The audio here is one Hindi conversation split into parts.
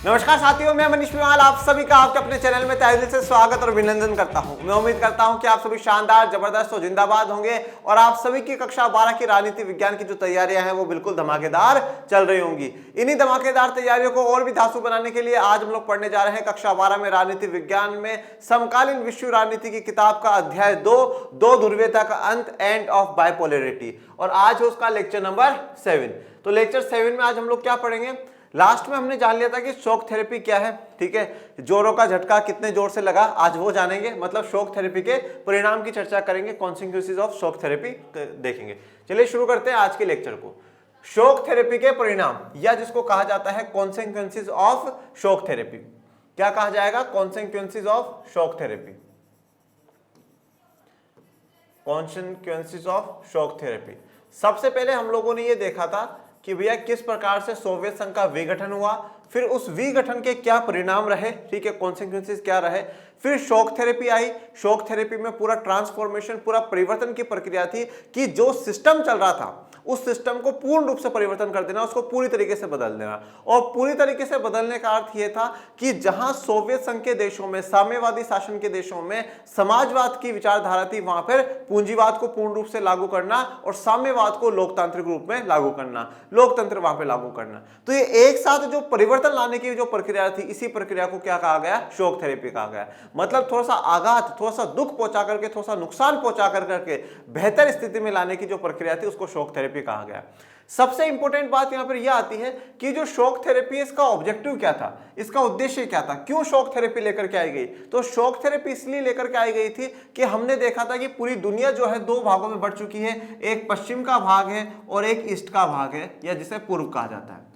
नमस्कार साथियों, मैं मनीष पिवाल आप सभी का आपके अपने चैनल में तहे दिल से स्वागत और अभिनंदन करता हूं। मैं उम्मीद करता हूं कि आप सभी शानदार, जबरदस्त और जिंदाबाद होंगे और आप सभी की कक्षा 12 की राजनीति विज्ञान की जो तैयारियां हैं वो बिल्कुल धमाकेदार चल रही होंगी। इन्हीं धमाकेदार तैयारियों को और भी धांसू बनाने के लिए आज हम लोग पढ़ने जा रहे हैं कक्षा 12 में राजनीति विज्ञान में समकालीन विश्व राजनीति की किताब का अध्याय 2 ध्रुवीयता का अंत, एंड ऑफ बाइपोलैरिटी। और आज है उसका लेक्चर नंबर 7। तो लेक्चर 7 में आज हम लोग क्या पढ़ेंगे? लास्ट में हमने जान लिया था कि शॉक थेरेपी क्या है, ठीक है। जोरों का झटका कितने जोर से लगा आज वो जानेंगे, मतलब शॉक थेरेपी के परिणाम की चर्चा करेंगे, कॉन्सिक्वेंसेस ऑफ शॉक थेरेपी देखेंगे। चलिए शुरू करते हैं आज के लेक्चर को। शॉक थेरेपी के परिणाम, या जिसको कहा जाता है कॉन्सिक्वेंसेस ऑफ शॉक थेरेपी। क्या कहा जाएगा? Consequences of shock therapy. Consequences of shock therapy. सबसे पहले हम लोगों ने ये देखा था कि भैया किस प्रकार से सोवियत संघ का विघटन हुआ, फिर उस विघटन के क्या परिणाम रहे, ठीक है, कॉन्सिक्वेंसेस क्या रहे। फिर shock therapy I. Shock therapy में पूरा ट्रांसफॉर्मेशन, पूरा परिवर्तन की प्रक्रिया थी कि जो सिस्टम चल रहा था उस सिस्टम को पूर्ण रूप से परिवर्तन कर देना, उसको पूरी तरीके से बदल देना। और पूरी तरीके से बदलने का अर्थ यह था कि जहां सोवियत संघ के देशों में, साम्यवादी शासन के देशों में समाजवाद की विचारधारा थी, वहां पर पूंजीवाद को पूर्ण रूप से लागू करना और साम्यवाद को लोकतांत्रिक रूप में लागू करना, लोकतंत्र वहां पर लागू करना। तो ये एक साथ जो परिवर्तन लाने की जो प्रक्रिया थी, इसी प्रक्रिया को क्या कहा गया? शॉक थेरेपी कहा गया। मतलब थोड़ा सा आघात, थोड़ा सा दुख पहुंचा करके, थोड़ा सा नुकसान पहुंचा करके बेहतर स्थिति में लाने की जो प्रक्रिया थी उसको शॉक थेरेपी कहा गया। सबसे इंपॉर्टेंट बात यहां पर यह आती है कि जो शॉक थेरेपी है इसका ऑब्जेक्टिव क्या था, इसका उद्देश्य क्या था, क्यों शॉक थेरेपी लेकर के आई गई? तो शॉक थेरेपी इसलिए लेकर के आई गई थी कि हमने देखा था कि पूरी दुनिया जो है दो भागों में बढ़ चुकी है, एक पश्चिम का भाग है और एक ईस्ट का भाग है, या जिसे पूर्व कहा जाता है,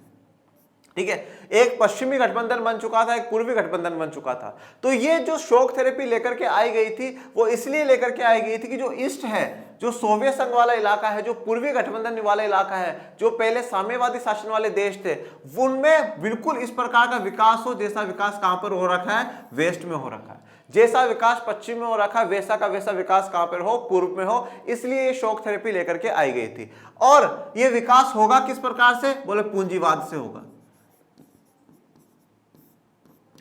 ठीक है। एक पश्चिमी गठबंधन बन चुका था, एक पूर्वी गठबंधन बन चुका था। तो ये जो शॉक थेरेपी लेकर के आई गई थी वो इसलिए लेकर के आई गई थी कि जो ईस्ट है, जो सोवियत संघ वाला इलाका है, जो पूर्वी गठबंधन वाला इलाका है, जो पहले साम्यवादी शासन वाले देश थे, उनमें बिल्कुल इस प्रकार का विकास हो जैसा विकास कहां पर हो रखा है? वेस्ट में हो रखा है। जैसा विकास पश्चिम में हो रखा है वैसा का वैसा विकास कहां पर हो? पूर्व में हो। इसलिए ये शॉक थेरेपी लेकर के आई गई थी। और ये विकास होगा किस प्रकार से? बोले पूंजीवाद से होगा।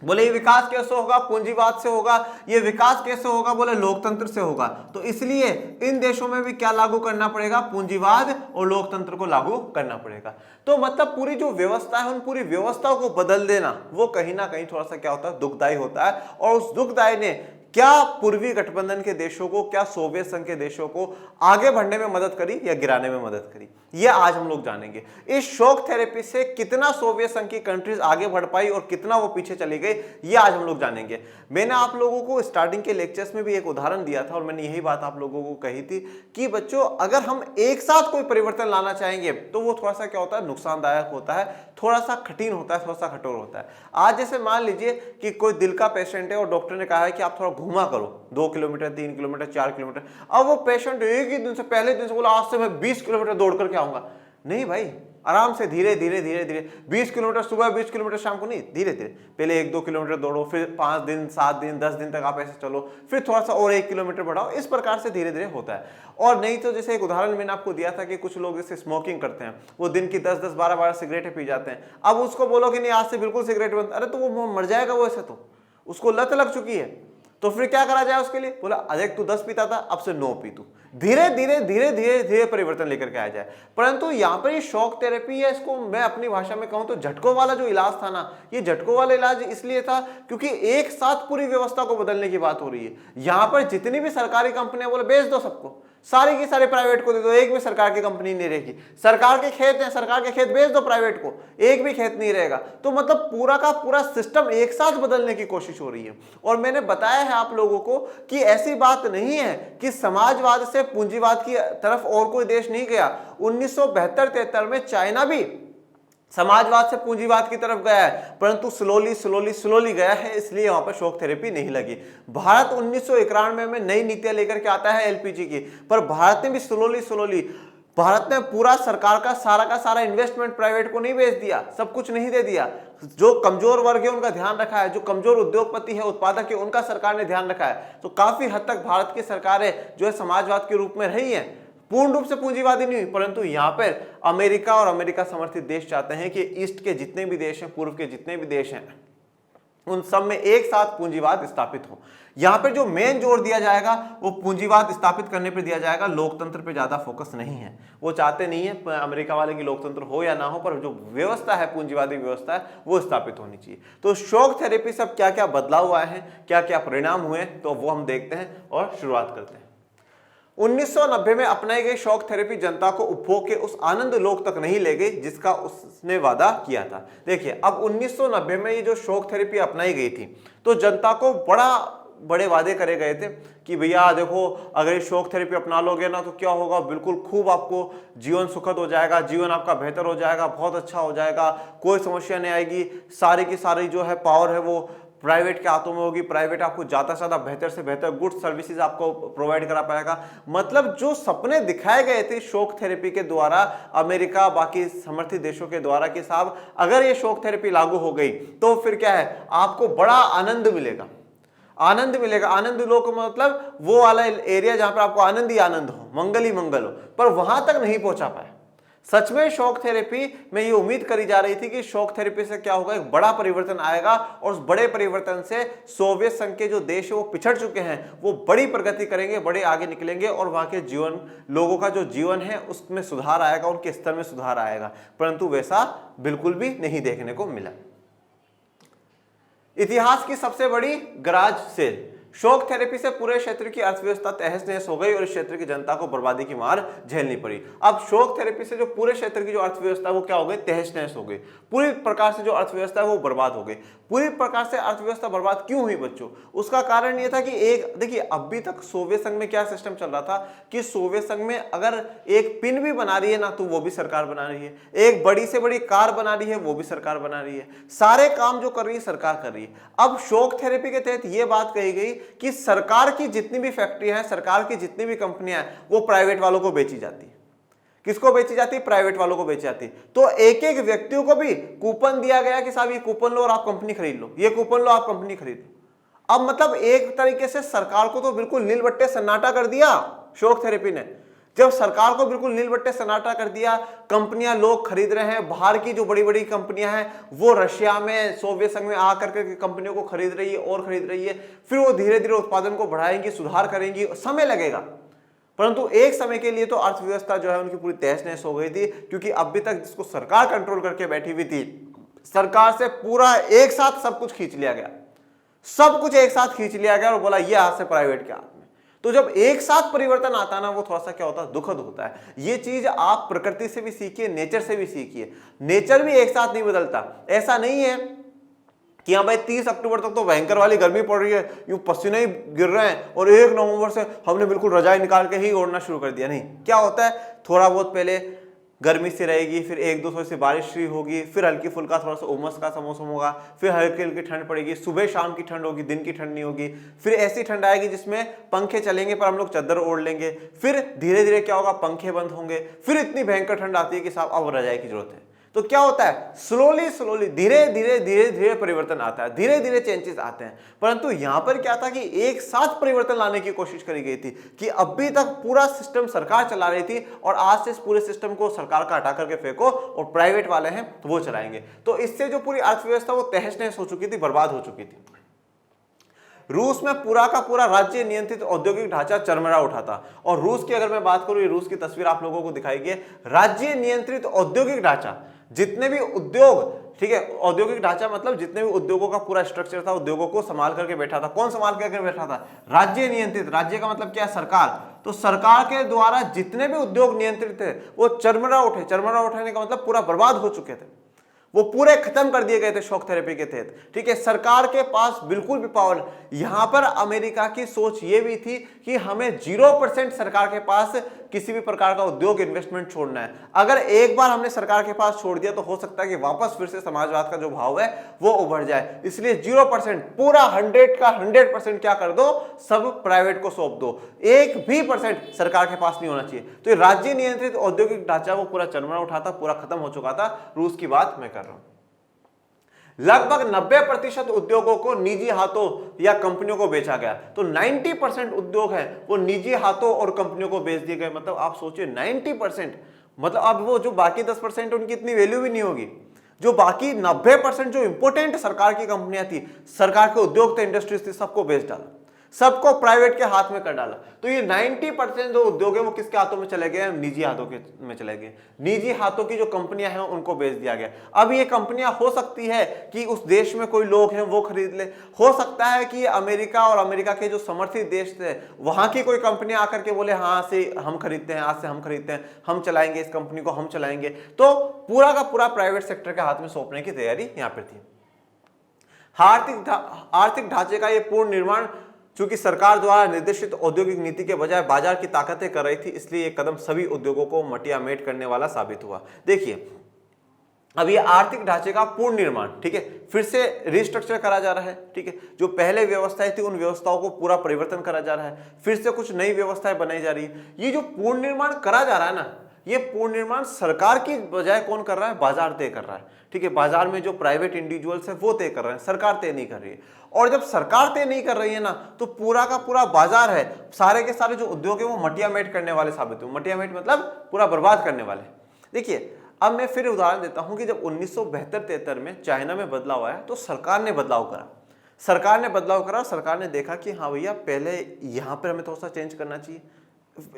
बोले ये विकास कैसे होगा? पूंजीवाद से होगा। ये विकास कैसे होगा? बोले लोकतंत्र से होगा। तो इसलिए इन देशों में भी क्या लागू करना पड़ेगा? पूंजीवाद और लोकतंत्र को लागू करना पड़ेगा। तो मतलब पूरी जो व्यवस्था है उन पूरी व्यवस्थाओं को बदल देना वो कहीं ना कहीं थोड़ा सा क्या होता है? दुखदायी होता है। और उस दुखदायी ने क्या पूर्वी गठबंधन के देशों को, क्या सोवियत संघ के देशों को आगे बढ़ने में मदद करी या गिराने में मदद करी, ये आज हम लोग जानेंगे। इस शॉक थेरेपी से कितना सोवियत संघ की कंट्रीज आगे बढ़ पाई और कितना वो पीछे चली गई, ये आज हम लोग जानेंगे। मैंने आप लोगों को स्टार्टिंग के लेक्चर्स में भी एक उदाहरण दिया था और मैंने यही बात आप लोगों को कही थी कि बच्चों अगर हम एक साथ कोई परिवर्तन लाना चाहेंगे तो वो थोड़ा सा क्या होता है? नुकसानदायक होता है, थोड़ा सा कठिन होता है, थोड़ा सा कठोर होता है। आज जैसे मान लीजिए कि कोई दिल का पेशेंट है और डॉक्टर ने कहा है कि आप थोड़ा घूमा करो 2 किलोमीटर, 3 किलोमीटर, 4 किलोमीटर। अब वो पेशेंट एक ही दिन से, पहले दिन से बोला आज से मैं 20 किलोमीटर दौड़ करके आऊंगा। नहीं भाई, आराम से धीरे धीरे धीरे धीरे 20 किलोमीटर सुबह, 20 किलोमीटर शाम को नहीं, धीरे धीरे पहले 1-2 किलोमीटर दौड़ो, फिर 5 दिन, 7 दिन, 10 दिन तक आप ऐसे चलो, फिर थोड़ा सा और 1 किलोमीटर बढ़ाओ। इस प्रकार से धीरे धीरे होता है। और नहीं तो जैसे एक उदाहरण मैंने आपको दिया था कि कुछ लोग जैसे स्मोकिंग करते हैं, वो दिन की 10-10, 12-12 सिगरेटें पी जाते हैं। अब उसको बोलो कि नहीं आज से बिल्कुल सिगरेट बंद, अरे तो वो मर जाएगा, वो ऐसे तो उसको लत लग चुकी है। तो फिर क्या करा जाए उसके लिए? बोला अधिक तू 10 पीता था, अब से 9 पी तू। धीरे धीरे धीरे धीरे धीरे परिवर्तन लेकर के आ जाए। परंतु यहाँ पर ये शॉक थेरेपी है, इसको मैं अपनी भाषा में कहूँ तो झटकों वाला जो इलाज था ना, ये झटकों वाला इलाज इसलिए था क्योंकि एक साथ पूरी व्यवस्था को बदलने की बात हो रही है। यहाँ पर जितनी भी सरकारी कंपनियां, बोले बेच दो सबको, सारी की सारी प्राइवेट को दे दो, एक भी सरकार की कंपनी नहीं रहेगी। सरकार के खेत हैं, सरकार के खेत बेच दो प्राइवेट को, एक भी खेत नहीं रहेगा। तो मतलब पूरा का पूरा सिस्टम एक साथ बदलने की कोशिश हो रही है। और मैंने बताया है आप लोगों को कि ऐसी बात नहीं है कि समाजवाद से पूंजीवाद की तरफ और कोई देश नहीं गया। 1972-73 में चाइना भी समाजवाद से पूंजीवाद की तरफ गया है, परंतु स्लोली गया है, इसलिए वहां पर शॉक थेरेपी नहीं लगी। भारत 1991 में नई नीतियां लेकर के आता है एलपीजी की, पर भारत ने भी स्लोली भारत ने पूरा सरकार का सारा इन्वेस्टमेंट प्राइवेट को नहीं बेच दिया, सब कुछ नहीं दे दिया। जो कमजोर वर्ग है उनका ध्यान रखा है, जो कमजोर उद्योगपति है, उत्पादक है, उनका सरकार ने ध्यान रखा है। तो काफी हद तक भारत की सरकारें जो है समाजवाद के रूप में रही हैं, पूर्ण रूप से पूंजीवादी नहीं हुई, परंतु यहां पर अमेरिका और अमेरिका समर्थित देश चाहते हैं कि ईस्ट के जितने भी देश हैं, पूर्व के जितने भी देश हैं, उन सब में एक साथ पूंजीवाद स्थापित हो। यहां पे जो मेन जोर दिया जाएगा वो पूंजीवाद स्थापित करने पे दिया जाएगा, लोकतंत्र पे ज्यादा फोकस नहीं है। वो चाहते नहीं है अमेरिका वाले की लोकतंत्र हो या ना हो, पर जो व्यवस्था है, पूंजीवादी व्यवस्था है, वो स्थापित होनी चाहिए। तो शॉक थेरेपी से अब क्या क्या बदलाव आए हैं, क्या क्या परिणाम हुए, तो वो हम देखते हैं और शुरुआत करते हैं। 1990 में अपनाई गई शॉक थेरेपी जनता को उपभोग के उस आनंद लोक तक नहीं ले गई जिसका उसने वादा किया था। देखिए, अब 1990 में ये जो शॉक थेरेपी अपनाई गई थी, तो जनता को बड़े वादे करे गए थे कि भैया देखो, अगर ये शॉक थेरेपी अपना लोगे ना तो क्या होगा, बिल्कुल खूब आपको जीवन सुखद हो जाएगा, जीवन आपका बेहतर हो जाएगा, बहुत अच्छा हो जाएगा, कोई समस्या नहीं आएगी, सारी की सारी जो है पावर है वो प्राइवेट के हाथों में होगी, प्राइवेट आपको ज्यादा से ज्यादा बेहतर से बेहतर गुड सर्विसेज आपको प्रोवाइड करा पाएगा। मतलब जो सपने दिखाए गए थे शॉक थेरेपी के द्वारा, अमेरिका बाकी समर्थित देशों के द्वारा कि साहब अगर ये शॉक थेरेपी लागू हो गई तो फिर क्या है, आपको बड़ा आनंद मिलेगा, आनंद मिलेगा। आनंद लोक मतलब वो वाला एरिया जहां पर आपको आनंद ही आनंद हो, मंगल ही मंगल हो, पर वहां तक नहीं पहुंचा पाए। सच में शॉक थेरेपी में ये उम्मीद करी जा रही थी कि शॉक थेरेपी से क्या होगा, एक बड़ा परिवर्तन आएगा और उस बड़े परिवर्तन से सोवियत संघ के जो देश है वो पिछड़ चुके हैं, वो बड़ी प्रगति करेंगे, बड़े आगे निकलेंगे और वहां के जीवन, लोगों का जो जीवन है उसमें सुधार आएगा, उनके स्तर में सुधार आएगा। परंतु वैसा बिल्कुल भी नहीं देखने को मिला। इतिहास की सबसे बड़ी गराज सेल, शॉक थेरेपी से पूरे क्षेत्र की अर्थव्यवस्था तहस नहस हो गई और इस क्षेत्र की जनता को बर्बादी की मार झेलनी पड़ी। अब शॉक थेरेपी से जो पूरे क्षेत्र की जो अर्थव्यवस्था वो क्या हो गई, तहस नहस हो गई, पूरी प्रकार से जो अर्थव्यवस्था है वो बर्बाद हो गई। पूरी प्रकार से अर्थव्यवस्था बर्बाद क्यों हुई बच्चों? उसका कारण ये था कि एक देखिए, अभी तक सोवियत संघ में क्या सिस्टम चल रहा था कि सोवियत संघ में अगर एक पिन भी बना रही है ना तो वो भी सरकार बना रही है, एक बड़ी से बड़ी कार बना रही है वो भी सरकार बना रही है, सारे काम जो कर रही है सरकार कर रही है। अब शॉक थेरेपी के तहत ये बात कही गई कि सरकार की जितनी भी फैक्ट्रियां हैं, सरकार की जितनी भी कंपनियां हैं, वो प्राइवेट वालों को बेची जाती है। किसको बेची जाती है? प्राइवेट वालों को बेची जाती। तो एक एक व्यक्तियों को भी कूपन दिया गया कि साहब ये कूपन लो और आप कंपनी खरीद लो, ये कूपन लो आप कंपनी खरीद लो। अब मतलब एक तरीके से सरकार को तो बिल्कुल नीलबट्टे सन्नाटा कर दिया शॉक थेरेपी ने। जब सरकार को बिल्कुल नीलबट्टे सन्नाटा कर दिया, कंपनियां लोग खरीद रहे हैं, बाहर की जो बड़ी बड़ी कंपनियां हैं वो रशिया में, सोवियत संघ में आकर के कंपनियों को खरीद रही है और खरीद रही है, फिर वो धीरे धीरे उत्पादन को बढ़ाएंगी, सुधार करेंगी, समय लगेगा। परंतु एक समय के लिए तो अर्थव्यवस्था जो है उनकी पूरी तहस नहस हो गई थी, क्योंकि अभी तक जिसको सरकार कंट्रोल करके बैठी हुई थी, सरकार से पूरा एक साथ सब कुछ खींच लिया गया, सब कुछ एक साथ खींच लिया गया और बोला ये हाथ से प्राइवेट के हाथ में। तो जब एक साथ परिवर्तन आता है ना, वो थोड़ा सा क्या होता है, दुखद होता है। ये चीज आप प्रकृति से भी सीखिए, नेचर से भी सीखिए। नेचर भी एक साथ नहीं बदलता। ऐसा नहीं है कि हाँ भाई 30 अक्टूबर तक तो भयंकर वाली गर्मी पड़ रही है, यूं पसीने ही गिर रहे हैं और 1 नवंबर से हमने बिल्कुल रजाई निकाल के ही ओढ़ना शुरू कर दिया। नहीं, क्या होता है, थोड़ा बहुत पहले गर्मी से रहेगी, फिर 1-2 थोड़ी सी बारिश शुरू होगी, फिर हल्की फुल्का थोड़ा सा उमस का सा मौसम होगा, फिर हल्की हल्की ठंड पड़ेगी, सुबह शाम की ठंड होगी, दिन की ठंड नहीं होगी, फिर ऐसी ठंड आएगी जिसमें पंखे चलेंगे पर हम लोग चादर ओढ़ लेंगे, फिर धीरे धीरे क्या होगा, पंखे बंद होंगे, फिर इतनी भयंकर ठंड आती है कि साहब अब रजाई की जरूरत है। तो क्या होता है, स्लोली धीरे धीरे परिवर्तन आता है, धीरे धीरे चेंजेस आते हैं। परंतु यहां पर क्या था कि एक साथ परिवर्तन लाने की कोशिश करी गई थी कि अभी तक पूरा सिस्टम सरकार चला रही थी और आज से इस पूरे सिस्टम को सरकार का हटा करके फेंको और प्राइवेट वाले हैं तो वो चलाएंगे। तो इससे जो पूरी अर्थव्यवस्था वो तहस नहस हो चुकी थी, बर्बाद हो चुकी थी। रूस में पूरा का पूरा राज्य नियंत्रित औद्योगिक ढांचा चरमरा उठा था। और रूस की अगर मैं बात करूं, ये रूस की तस्वीर आप लोगों को दिखाई गई, राज्य नियंत्रित औद्योगिक ढांचा, जितने भी उद्योग, ठीक है, औद्योगिक ढांचा मतलब जितने भी उद्योगों का पूरा स्ट्रक्चर था, उद्योगों को संभाल करके बैठा था। कौन संभाल करके बैठा था? राज्य नियंत्रित। राज्य का मतलब क्या है? सरकार। तो सरकार के द्वारा जितने भी उद्योग नियंत्रित थे वो चरमरा उठे। चरमरा उठाने का मतलब पूरा बर्बाद हो चुके थे, वो पूरे खत्म कर दिए गए थे शॉक थेरेपी के तहत। ठीक है, सरकार के पास बिल्कुल भी पावर। यहां पर अमेरिका की सोच ये भी थी कि हमें 0% सरकार के पास किसी भी प्रकार का उद्योग इन्वेस्टमेंट छोड़ना है। अगर एक बार हमने सरकार के पास छोड़ दिया तो हो सकता है कि वापस फिर से समाजवाद का जो भाव है वो उभर जाए। इसलिए 0%, पूरा 100 का 100% क्या कर दो, सब प्राइवेट को सौंप दो, 1 भी % सरकार के पास नहीं होना चाहिए। तो ये राज्य नियंत्रित औद्योगिक ढांचा वो पूरा चरमरा उठा था, पूरा खत्म हो चुका था। रूस की बात मैं कर रहा हूं। लगभग 90% उद्योगों को निजी हाथों या कंपनियों को बेचा गया। तो 90% उद्योग है वो निजी हाथों और कंपनियों को बेच दिए गए। मतलब आप सोचिए 90%, मतलब अब वो जो बाकी 10% उनकी इतनी वैल्यू भी नहीं होगी। जो बाकी 90% जो इंपोर्टेंट सरकार की कंपनियां थी, सरकार के उद्योग थे, इंडस्ट्रीज थी, सबको बेच डाला, सबको प्राइवेट के हाथ में कर डाला। तो ये 90% जो उद्योग है वो किसके हाथों में चले गए? निजी हाथों के में चले गए। निजी हाथों की जो कंपनियां हैं उनको बेच दिया गया। अब ये कंपनियां हो सकती है कि उस देश में कोई लोग हैं वो खरीद ले, हो सकता है कि अमेरिका और अमेरिका के जो समर्थित देश थे वहां की कोई कंपनियां आकर के बोले हाँ से हम खरीदते हैं, आज से हम खरीदते हैं, हम चलाएंगे इस कंपनी को, हम चलाएंगे। तो पूरा का पूरा प्राइवेट सेक्टर के हाथ में सौंपने की तैयारी यहां पर थी। आर्थिक ढांचे का ये पूर्ण निर्माण चूंकि सरकार द्वारा निर्देशित औद्योगिक नीति के बजाय बाजार की ताकतें कर रही थी, इसलिए ये कदम सभी उद्योगों को मटियामेट करने वाला साबित हुआ। देखिए अब ये आर्थिक ढांचे का पूर्ण निर्माण, ठीक है, फिर से रिस्ट्रक्चर करा जा रहा है, ठीक है, जो पहले व्यवस्थाएं थी उन व्यवस्थाओं को पूरा परिवर्तन करा जा रहा है, फिर से कुछ नई व्यवस्थाएं बनाई जा रही है। ये जो पूर्ण निर्माण करा जा रहा है ना, ये पूर्ण निर्माण सरकार की बजाय कौन कर रहा है? बाजार तय कर रहा है, ठीक है। बाजार में जो प्राइवेट इंडिविजुअल्स है वो तय कर रहे हैं, सरकार तय नहीं कर रही है। और जब सरकार तय नहीं कर रही है ना, तो पूरा का पूरा बाजार है, सारे के सारे जो उद्योग है वो मटियामेट करने वाले साबित हुए। मटियामेट मतलब पूरा बर्बाद करने वाले। देखिए अब मैं फिर उदाहरण देता हूं कि जब 1972-73 में चाइना में बदलाव आया तो सरकार ने बदलाव करा। सरकार ने देखा कि हाँ भैया पहले यहां पर हमें थोड़ा सा चेंज करना चाहिए,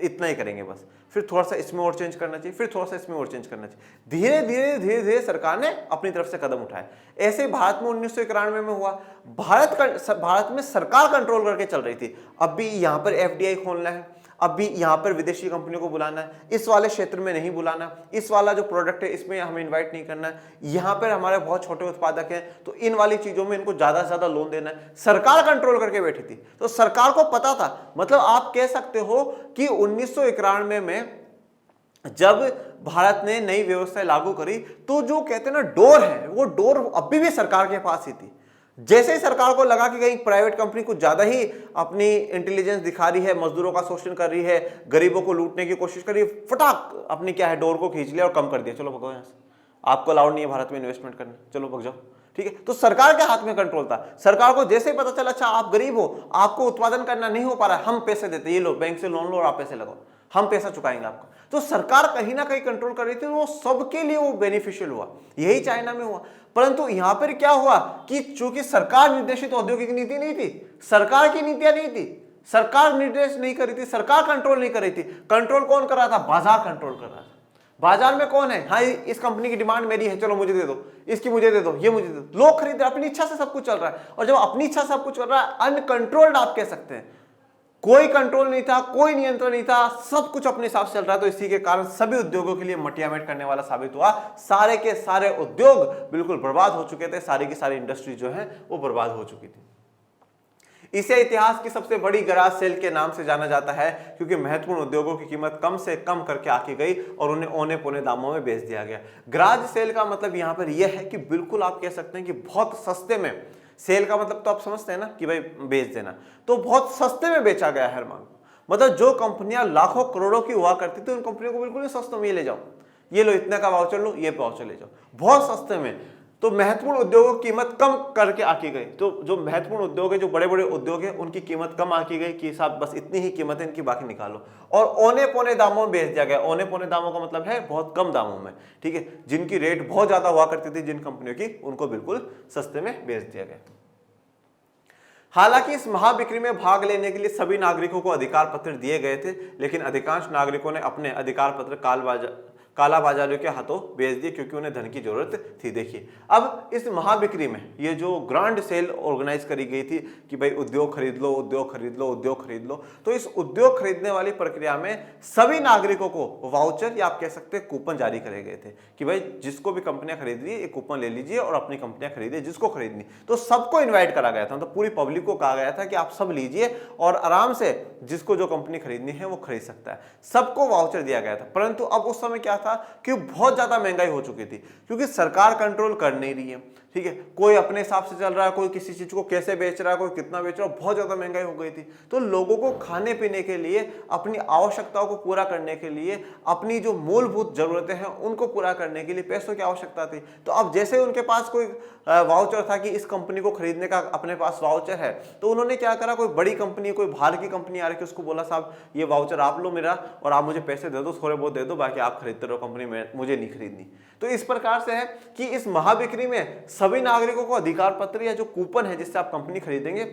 इतना ही करेंगे बस, फिर थोड़ा सा इसमें और चेंज करना चाहिए, फिर थोड़ा सा इसमें और चेंज करना चाहिए। धीरे धीरे सरकार ने अपनी तरफ से कदम उठाए। ऐसे भारत में 1991 में हुआ। भारत में सरकार कंट्रोल करके चल रही थी। अब भी यहां पर एफडीआई खोलना है, अब भी यहां पर विदेशी कंपनियों को बुलाना है, इस वाले क्षेत्र में नहीं बुलाना, इस वाला जो प्रोडक्ट है इसमें हमें इनवाइट नहीं करना है, यहां पर हमारे बहुत छोटे उत्पादक हैं तो इन वाली चीजों में इनको ज्यादा से ज्यादा लोन देना है। सरकार कंट्रोल करके बैठी थी, तो सरकार को पता था। मतलब आप कह सकते हो कि 1991 में जब भारत ने नई व्यवस्था लागू करी तो जो कहते हैं ना डोर है, वो डोर अभी भी सरकार के पास ही थी। जैसे ही सरकार को लगा कि कहीं प्राइवेट कंपनी कुछ ज्यादा ही अपनी इंटेलिजेंस दिखा रही है, मजदूरों का शोषण कर रही है, गरीबों को लूटने की कोशिश कर रही है, फटाक अपनी क्या है डोर को खींच लिया और कम कर दिया, चलो भगो यहां से, आपको अलाउड नहीं है भारत में इन्वेस्टमेंट करने, चलो भग जाओ, ठीक है। तो सरकार के हाथ में कंट्रोल था। सरकार को जैसे ही पता चला अच्छा आप गरीब हो, आपको उत्पादन करना नहीं हो पा रहा है, हम पैसे देते, ये लो बैंक से लोन लो और आप पैसे लगाओ, हम पैसा चुकाएंगे आपको। तो सरकार कहीं ना कहीं कंट्रोल कर रही थी, वो सबके लिए वो बेनिफिशियल हुआ। यही चाइना में हुआ। परंतु यहां पर क्या हुआ कि चूंकि सरकार निर्देशित औद्योगिक नीति नहीं थी, सरकार की नीतियां नहीं थी, सरकार निर्देश नहीं कर रही थी, सरकार कंट्रोल नहीं कर रही थी। कंट्रोल कौन कर रहा था? बाजार कंट्रोल कर रहा था। बाजार में कौन है? हाँ इस कंपनी की डिमांड मेरी है, चलो मुझे दे दो, इसकी मुझे दे दो, ये मुझे दे दो। लोग खरीद रहे, अपनी इच्छा से सब कुछ चल रहा है। और जब अपनी इच्छा से सब कुछ चल रहा है, अनकंट्रोल्ड आप कह सकते हैं, कोई कंट्रोल नहीं था, कोई नियंत्रण नहीं था, सब कुछ अपने हिसाब से चल रहा है। तो इसी के कारण सभी उद्योगों के लिए मटियामेट करने वाला साबित हुआ। सारे के सारे उद्योग बिल्कुल बर्बाद हो चुके थे, सारी की सारी इंडस्ट्री जो है वो बर्बाद हो चुकी थी। इसे इतिहास की सबसे बड़ी गराज सेल के नाम से जाना जाता है, क्योंकि महत्वपूर्ण उद्योगों की कीमत कम से कम करके आकी गई और उन्हें औने पौने दामों में बेच दिया गया। गराज सेल का मतलब यहां पर यह है कि बिल्कुल आप कह सकते हैं कि बहुत सस्ते में, सेल का मतलब तो आप समझते हैं ना कि भाई बेच देना, तो बहुत सस्ते में बेचा गया हर माल। मतलब जो कंपनियां लाखों करोड़ों की हुआ करती थी उन कंपनियों को बिल्कुल सस्ते में ये ले जाओ, ये लो इतने का वाउचर लो, ये वाउचर ले जाओ, बहुत सस्ते में। तो महत्वपूर्ण उद्योगों की कीमत कम करके आकी गई। तो जो महत्वपूर्ण उद्योग है, जो बड़े बड़े उद्योग है, उनकी कीमत कम आकी गई कि साहब बस इतनी ही कीमत है इनकी, बाकी निकालो। और औने पौने दामों में बेच दिया गया। औने पौने दामों का मतलब है बहुत कम दामों में, ठीक है। जिनकी रेट बहुत ज्यादा हुआ करती थी जिन कंपनियों की, उनको बिल्कुल सस्ते में बेच दिया गया। हालांकि इस महाबिक्री में भाग लेने के लिए सभी नागरिकों को अधिकार पत्र दिए गए थे, लेकिन अधिकांश नागरिकों ने अपने अधिकार पत्र काला बाजारियों के हाथों बेच दिए, क्योंकि उन्हें धन की जरूरत थी। देखिए अब इस महाबिक्री में ये जो ग्रांड सेल ऑर्गेनाइज करी गई थी कि भाई उद्योग खरीद लो, उद्योग खरीद लो, उद्योग खरीद लो, तो इस उद्योग खरीदने वाली प्रक्रिया में सभी नागरिकों को वाउचर या आप कह सकते हैं कूपन जारी करे गए थे कि भाई जिसको भी कंपनियां खरीद रही है एक कूपन ले लीजिए और अपनी कंपनियां खरीदिए जिसको खरीदनी। तो सबको इन्वाइट करा गया था, मतलब पूरी पब्लिक को कहा गया था कि आप सब लीजिए और आराम से जिसको जो कंपनी खरीदनी है वो खरीद सकता है। सबको वाउचर दिया गया था। परंतु अब उस समय क्या था कि बहुत ज्यादा महंगाई हो चुकी थी, क्योंकि सरकार कंट्रोल कर नहीं रही है, ठीक है, कोई अपने हिसाब से चल रहा है, कोई किसी चीज को कैसे बेच रहा है, कोई कितना बेच रहा है, बहुत ज्यादा महंगाई हो गई थी। तो लोगों को खाने पीने के लिए, अपनी आवश्यकताओं को पूरा करने के लिए, अपनी जो मूलभूत जरूरतें हैं उनको पूरा करने के लिए पैसों की आवश्यकता थी। तो अब जैसे उनके पास कोई वाउचर था कि इस कंपनी को खरीदने का अपने पास वाउचर है, तो उन्होंने क्या करा, कोई बड़ी कंपनी, कोई बाहर की कंपनी आ रही है, उसको बोला साहब ये वाउचर आप लो मेरा, और आप मुझे पैसे दे दो, थोड़े बहुत दे दो, बाकी आप खरीदते रहो, कंपनी में मुझे नहीं खरीदनी। तो इस प्रकार से है कि इस महाबिक्री में सभी नागरिकों को अधिकार पत्र या जो कूपन है जिससे आप कंपनी खरीदेंगे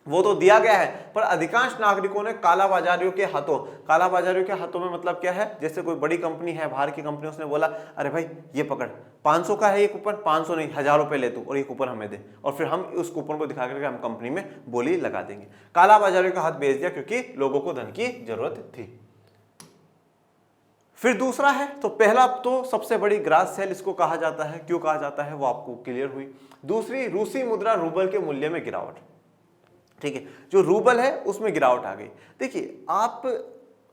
वो तो दिया गया है, पर अधिकांश नागरिकों ने कालाबाजारियों के हाथों में मतलब क्या है, जैसे कोई बड़ी कंपनी है, बाहर की कंपनी, उसने बोला अरे भाई ये पकड़ 500 का है ये कूपन, 500 नहीं 1000 रुपए ले तू और ये कूपन हमें दे, और फिर हम उस कूपन को दिखा करके हम कंपनी में बोली लगा देंगे। कालाबाजारियों का हाथ बेच दिया क्योंकि लोगों को धन की जरूरत थी। फिर दूसरा है, तो पहला तो सबसे बड़ी ग्रास सेल इसको कहा जाता है, क्यों कहा जाता है वो आपको क्लियर हुई। दूसरी, रूसी मुद्रा रूबल के मूल्य में गिरावट, ठीक है, जो रूबल है उसमें गिरावट आ गई। देखिए आप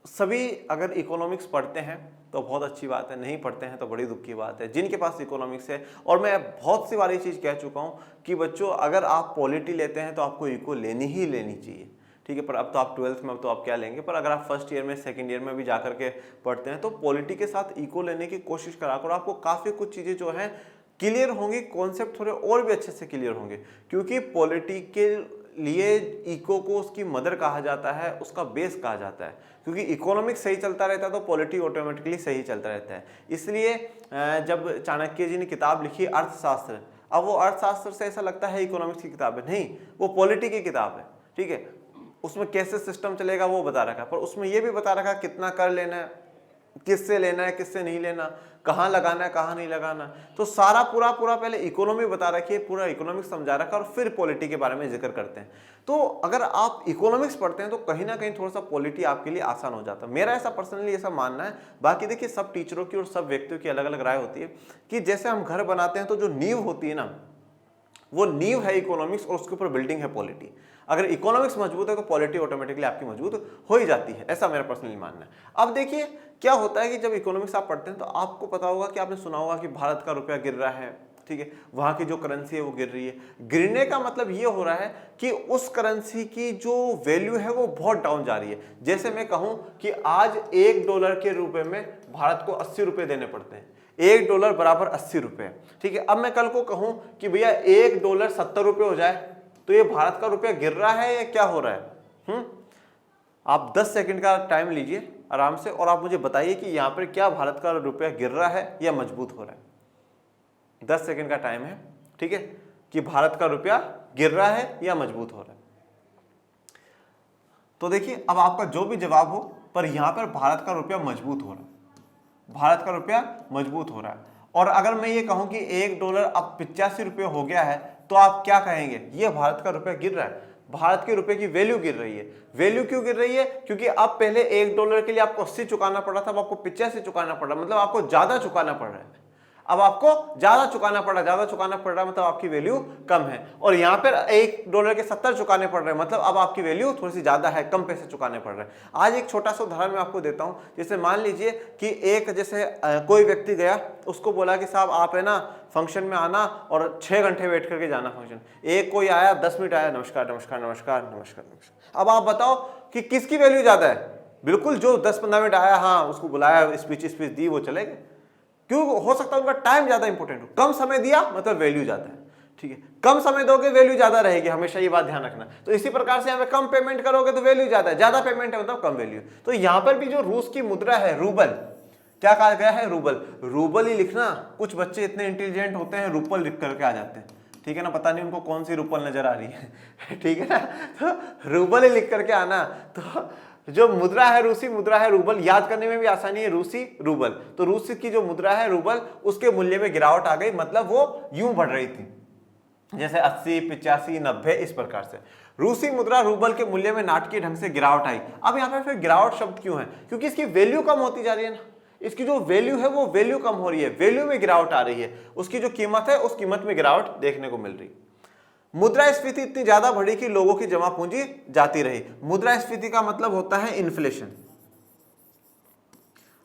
सभी अगर इकोनॉमिक्स पढ़ते हैं तो बहुत अच्छी बात है, नहीं पढ़ते हैं तो बड़ी दुख की बात है। जिनके पास इकोनॉमिक्स है, और मैं बहुत सी बार ये चीज़ कह चुका हूँ कि बच्चों अगर आप पॉलिटी लेते हैं तो आपको इको लेनी ही लेनी चाहिए, ठीक है, पर अब तो आप 12th में, अब तो आप क्या लेंगे, पर अगर आप फर्स्ट ईयर में, सेकंड ईयर में भी जाकर के पढ़ते हैं तो पॉलिटी के साथ इको लेने की कोशिश करा करो, आपको काफ़ी कुछ चीज़ें जो हैं क्लियर होंगी, कॉन्सेप्ट थोड़े और भी अच्छे से क्लियर होंगे। क्योंकि पॉलिटी के लिए इको को उसकी मदर कहा जाता है, उसका बेस कहा जाता है, क्योंकि इकोनॉमिक्स सही चलता रहता है तो पॉलिटी ऑटोमेटिकली सही चलता रहता है। इसलिए जब चाणक्य जी ने किताब लिखी अर्थशास्त्र, अब वो अर्थशास्त्र से ऐसा लगता है इकोनॉमिक्स की किताब है, नहीं, वो पॉलिटी की किताब है, ठीक है, उसमें कैसे सिस्टम चलेगा वो बता रखा है, पर उसमें ये भी बता रखा कितना कर लेना है, किससे लेना है, किससे नहीं लेना, कहाँ लगाना है, कहाँ नहीं लगाना, तो सारा पूरा पहले इकोनॉमी बता रखी है, पूरा इकोनॉमिक्स समझा रखा है, और फिर पॉलिटी के बारे में जिक्र करते हैं। तो अगर आप इकोनॉमिक्स पढ़ते हैं तो कहीं ना कहीं थोड़ा सा पॉलिटी आपके लिए आसान हो जाता है, मेरा ऐसा पर्सनली ऐसा मानना है। बाकी देखिए सब टीचरों की और सब व्यक्तियों की अलग अलग राय होती है कि जैसे हम घर बनाते हैं तो जो नींव होती है ना, वो नींव है इकोनॉमिक्स और उसके ऊपर बिल्डिंग है पॉलिटी। अगर इकोनॉमिक्स मजबूत है तो पॉलिटी ऑटोमेटिकली आपकी मजबूत हो ही जाती है, ऐसा मेरा पर्सनली मानना है। अब देखिए क्या होता है कि जब इकोनॉमिक्स आप पढ़ते हैं तो आपको पता होगा कि आपने सुना होगा कि भारत का रुपया गिर रहा है, ठीक है, वहां की जो करेंसी है वो गिर रही है। गिरने का मतलब ये हो रहा है कि उस करेंसी की जो वैल्यू है वो बहुत डाउन जा रही है। जैसे मैं कहूं कि आज $1 के रुपए में भारत को 80 रुपए देने पड़ते हैं, $1 बराबर 80 रुपए, ठीक है। अब मैं कल को कहूं कि भैया $1 70 रुपए हो जाए, तो ये भारत का रुपया गिर रहा है या क्या हो रहा है? आप 10 सेकंड का टाइम लीजिए आराम से और आप मुझे बताइए कि यहाँ पर क्या भारत का रुपया गिर रहा है या मजबूत हो रहा है। 10 सेकंड का टाइम है, ठीक है, कि भारत का रुपया गिर रहा है या मजबूत हो रहा है। तो देखिए अब आपका जो भी जवाब हो, पर यहां पर भारत का रुपया मजबूत हो रहा है, भारत का रुपया मजबूत हो रहा है। और अगर मैं ये कहूं कि $1 अब 85 रुपये हो गया है, तो आप क्या कहेंगे? ये भारत का रुपया गिर रहा है, भारत के रुपए की वैल्यू गिर रही है। वैल्यू क्यों गिर रही है? क्योंकि अब पहले $1 के लिए आपको 80 चुकाना पड़ रहा था, अब आपको 85 चुकाना पड़ रहा है, मतलब आपको ज्यादा चुकाना पड़ रहा है। अब आपको ज्यादा चुकाना पड़ रहा है, मतलब आपकी वैल्यू कम है। और यहाँ पर $1 के 70 चुकाने पड़ रहे हैं, मतलब अब आपकी वैल्यू थोड़ी सी ज्यादा है, कम पैसे चुकाने पड़ रहे हैं। आज एक छोटा सा उदाहरण मैं आपको देता हूँ। जैसे मान लीजिए कि कोई व्यक्ति गया, उसको बोला कि साहब आप है ना फंक्शन में आना और 6 घंटे वेट करके जाना फंक्शन। एक कोई आया, 10 मिनट आया, नमस्कार नमस्कार नमस्कार नमस्कार नमस्कार। अब आप बताओ कि किसकी वैल्यू ज्यादा है? बिल्कुल जो 10-15 मिनट आया, हाँ उसको बुलाया, स्पीच दी, वो चले गए। क्यों? हो सकता है उनका टाइम ज्यादा इंपॉर्टेंट हो। कम समय दिया मतलब वैल्यू ज्यादा है, ठीक है, कम समय दोगे वैल्यू ज्यादा रहेगी, हमेशा ये बात ध्यान रखना। तो इसी प्रकार से यहाँ पे कम पेमेंट करोगे तो वैल्यू ज्यादा है, ज्यादा पेमेंट है मतलब कम वैल्यू। तो यहाँ पर भी जो रूस की मुद्रा है रूबल, क्या कहा गया है? रूबल। रूबल ही लिखना। कुछ बच्चे इतने इंटेलिजेंट होते हैं रूपल लिख करके आ जाते हैं, ठीक है ना, पता नहीं उनको कौन सी रूपल नजर आ रही है ठीक है ना, तो रूबल ही लिख करके आना। तो जो मुद्रा है रूसी मुद्रा है रूबल, याद करने में भी आसानी है, रूसी रूबल। तो रूस की जो मुद्रा है रूबल, उसके मूल्य में गिरावट आ गई, मतलब वो यूं बढ़ रही थी जैसे 80, 85, 90 इस प्रकार से। रूसी मुद्रा रूबल के मूल्य में नाटकीय ढंग से गिरावट आई। अब यहाँ पे फिर गिरावट शब्द क्यों है? क्योंकि इसकी वैल्यू कम होती जा रही है ना, इसकी जो वैल्यू है वो वैल्यू कम हो रही है, वैल्यू में गिरावट आ रही है, उसकी जो कीमत है उस कीमत में गिरावट देखने को मिल रही। मुद्रास्फीति इतनी ज्यादा बढ़ी कि लोगों की जमा पूंजी जाती रही। मुद्रास्फीति का मतलब होता है इन्फ्लेशन।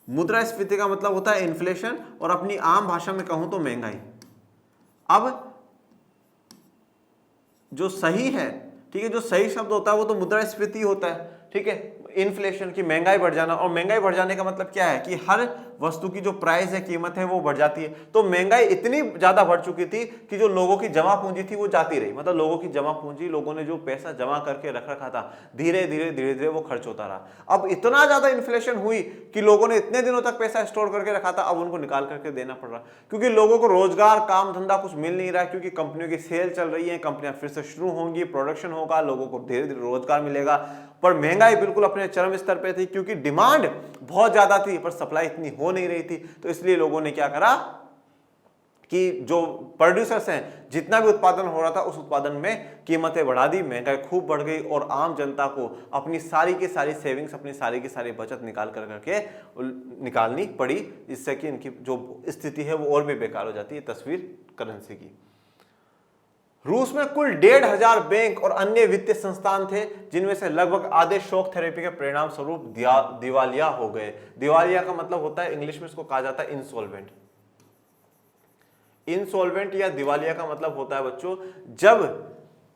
मुद्रास्फीति का मतलब होता है इन्फ्लेशन, और अपनी आम भाषा में कहूं तो महंगाई। अब जो सही है, ठीक है, जो सही शब्द होता है वो तो मुद्रास्फीति होता है, ठीक है, इन्फ्लेशन की महंगाई बढ़ जाना। और महंगाई बढ़ जाने का मतलब क्या है कि हर वस्तु की जो प्राइस है, कीमत है, वो बढ़ जाती है। तो महंगाई इतनी ज्यादा बढ़ चुकी थी कि जो लोगों की जमा पूंजी थी वो जाती रही, मतलब लोगों की जमा पूंजी, लोगों ने जो पैसा जमा करके रख रखा था, धीरे धीरे वो खर्च होता रहा। अब इतना ज्यादा इन्फ्लेशन हुई कि लोगों ने इतने दिनों तक पैसा स्टोर करके रखा था, अब उनको निकाल करके देना पड़ रहा, क्योंकि लोगों को रोजगार, काम धंधा कुछ मिल नहीं रहा, क्योंकि कंपनियों की सेल चल रही है, कंपनियां फिर से शुरू होंगी, प्रोडक्शन होगा, लोगों को धीरे धीरे रोजगार मिलेगा। पर महंगाई बिल्कुल अपने चरम स्तर पे थी, क्योंकि डिमांड बहुत ज्यादा थी पर सप्लाई इतनी हो नहीं रही थी। तो इसलिए लोगों ने क्या करा कि जो प्रोड्यूसर्स हैं, जितना भी उत्पादन हो रहा था उस उत्पादन में कीमतें बढ़ा दी, महंगाई खूब बढ़ गई, और आम जनता को अपनी सारी की सारी सेविंग्स, अपनी सारी की सारी बचत निकाल करके निकालनी पड़ी, जिससे कि इनकी जो स्थिति है वो और भी बेकार हो जाती है। तस्वीर करेंसी की। रूस में कुल 1,500 बैंक और अन्य वित्तीय संस्थान थे, जिनमें से लगभग आधे शॉक थेरेपी के परिणाम स्वरूप दिवालिया हो गए। दिवालिया का मतलब होता है, इंग्लिश में इसको कहा जाता है इंसॉल्वेंट। इंसॉल्वेंट या दिवालिया का मतलब होता है बच्चों, जब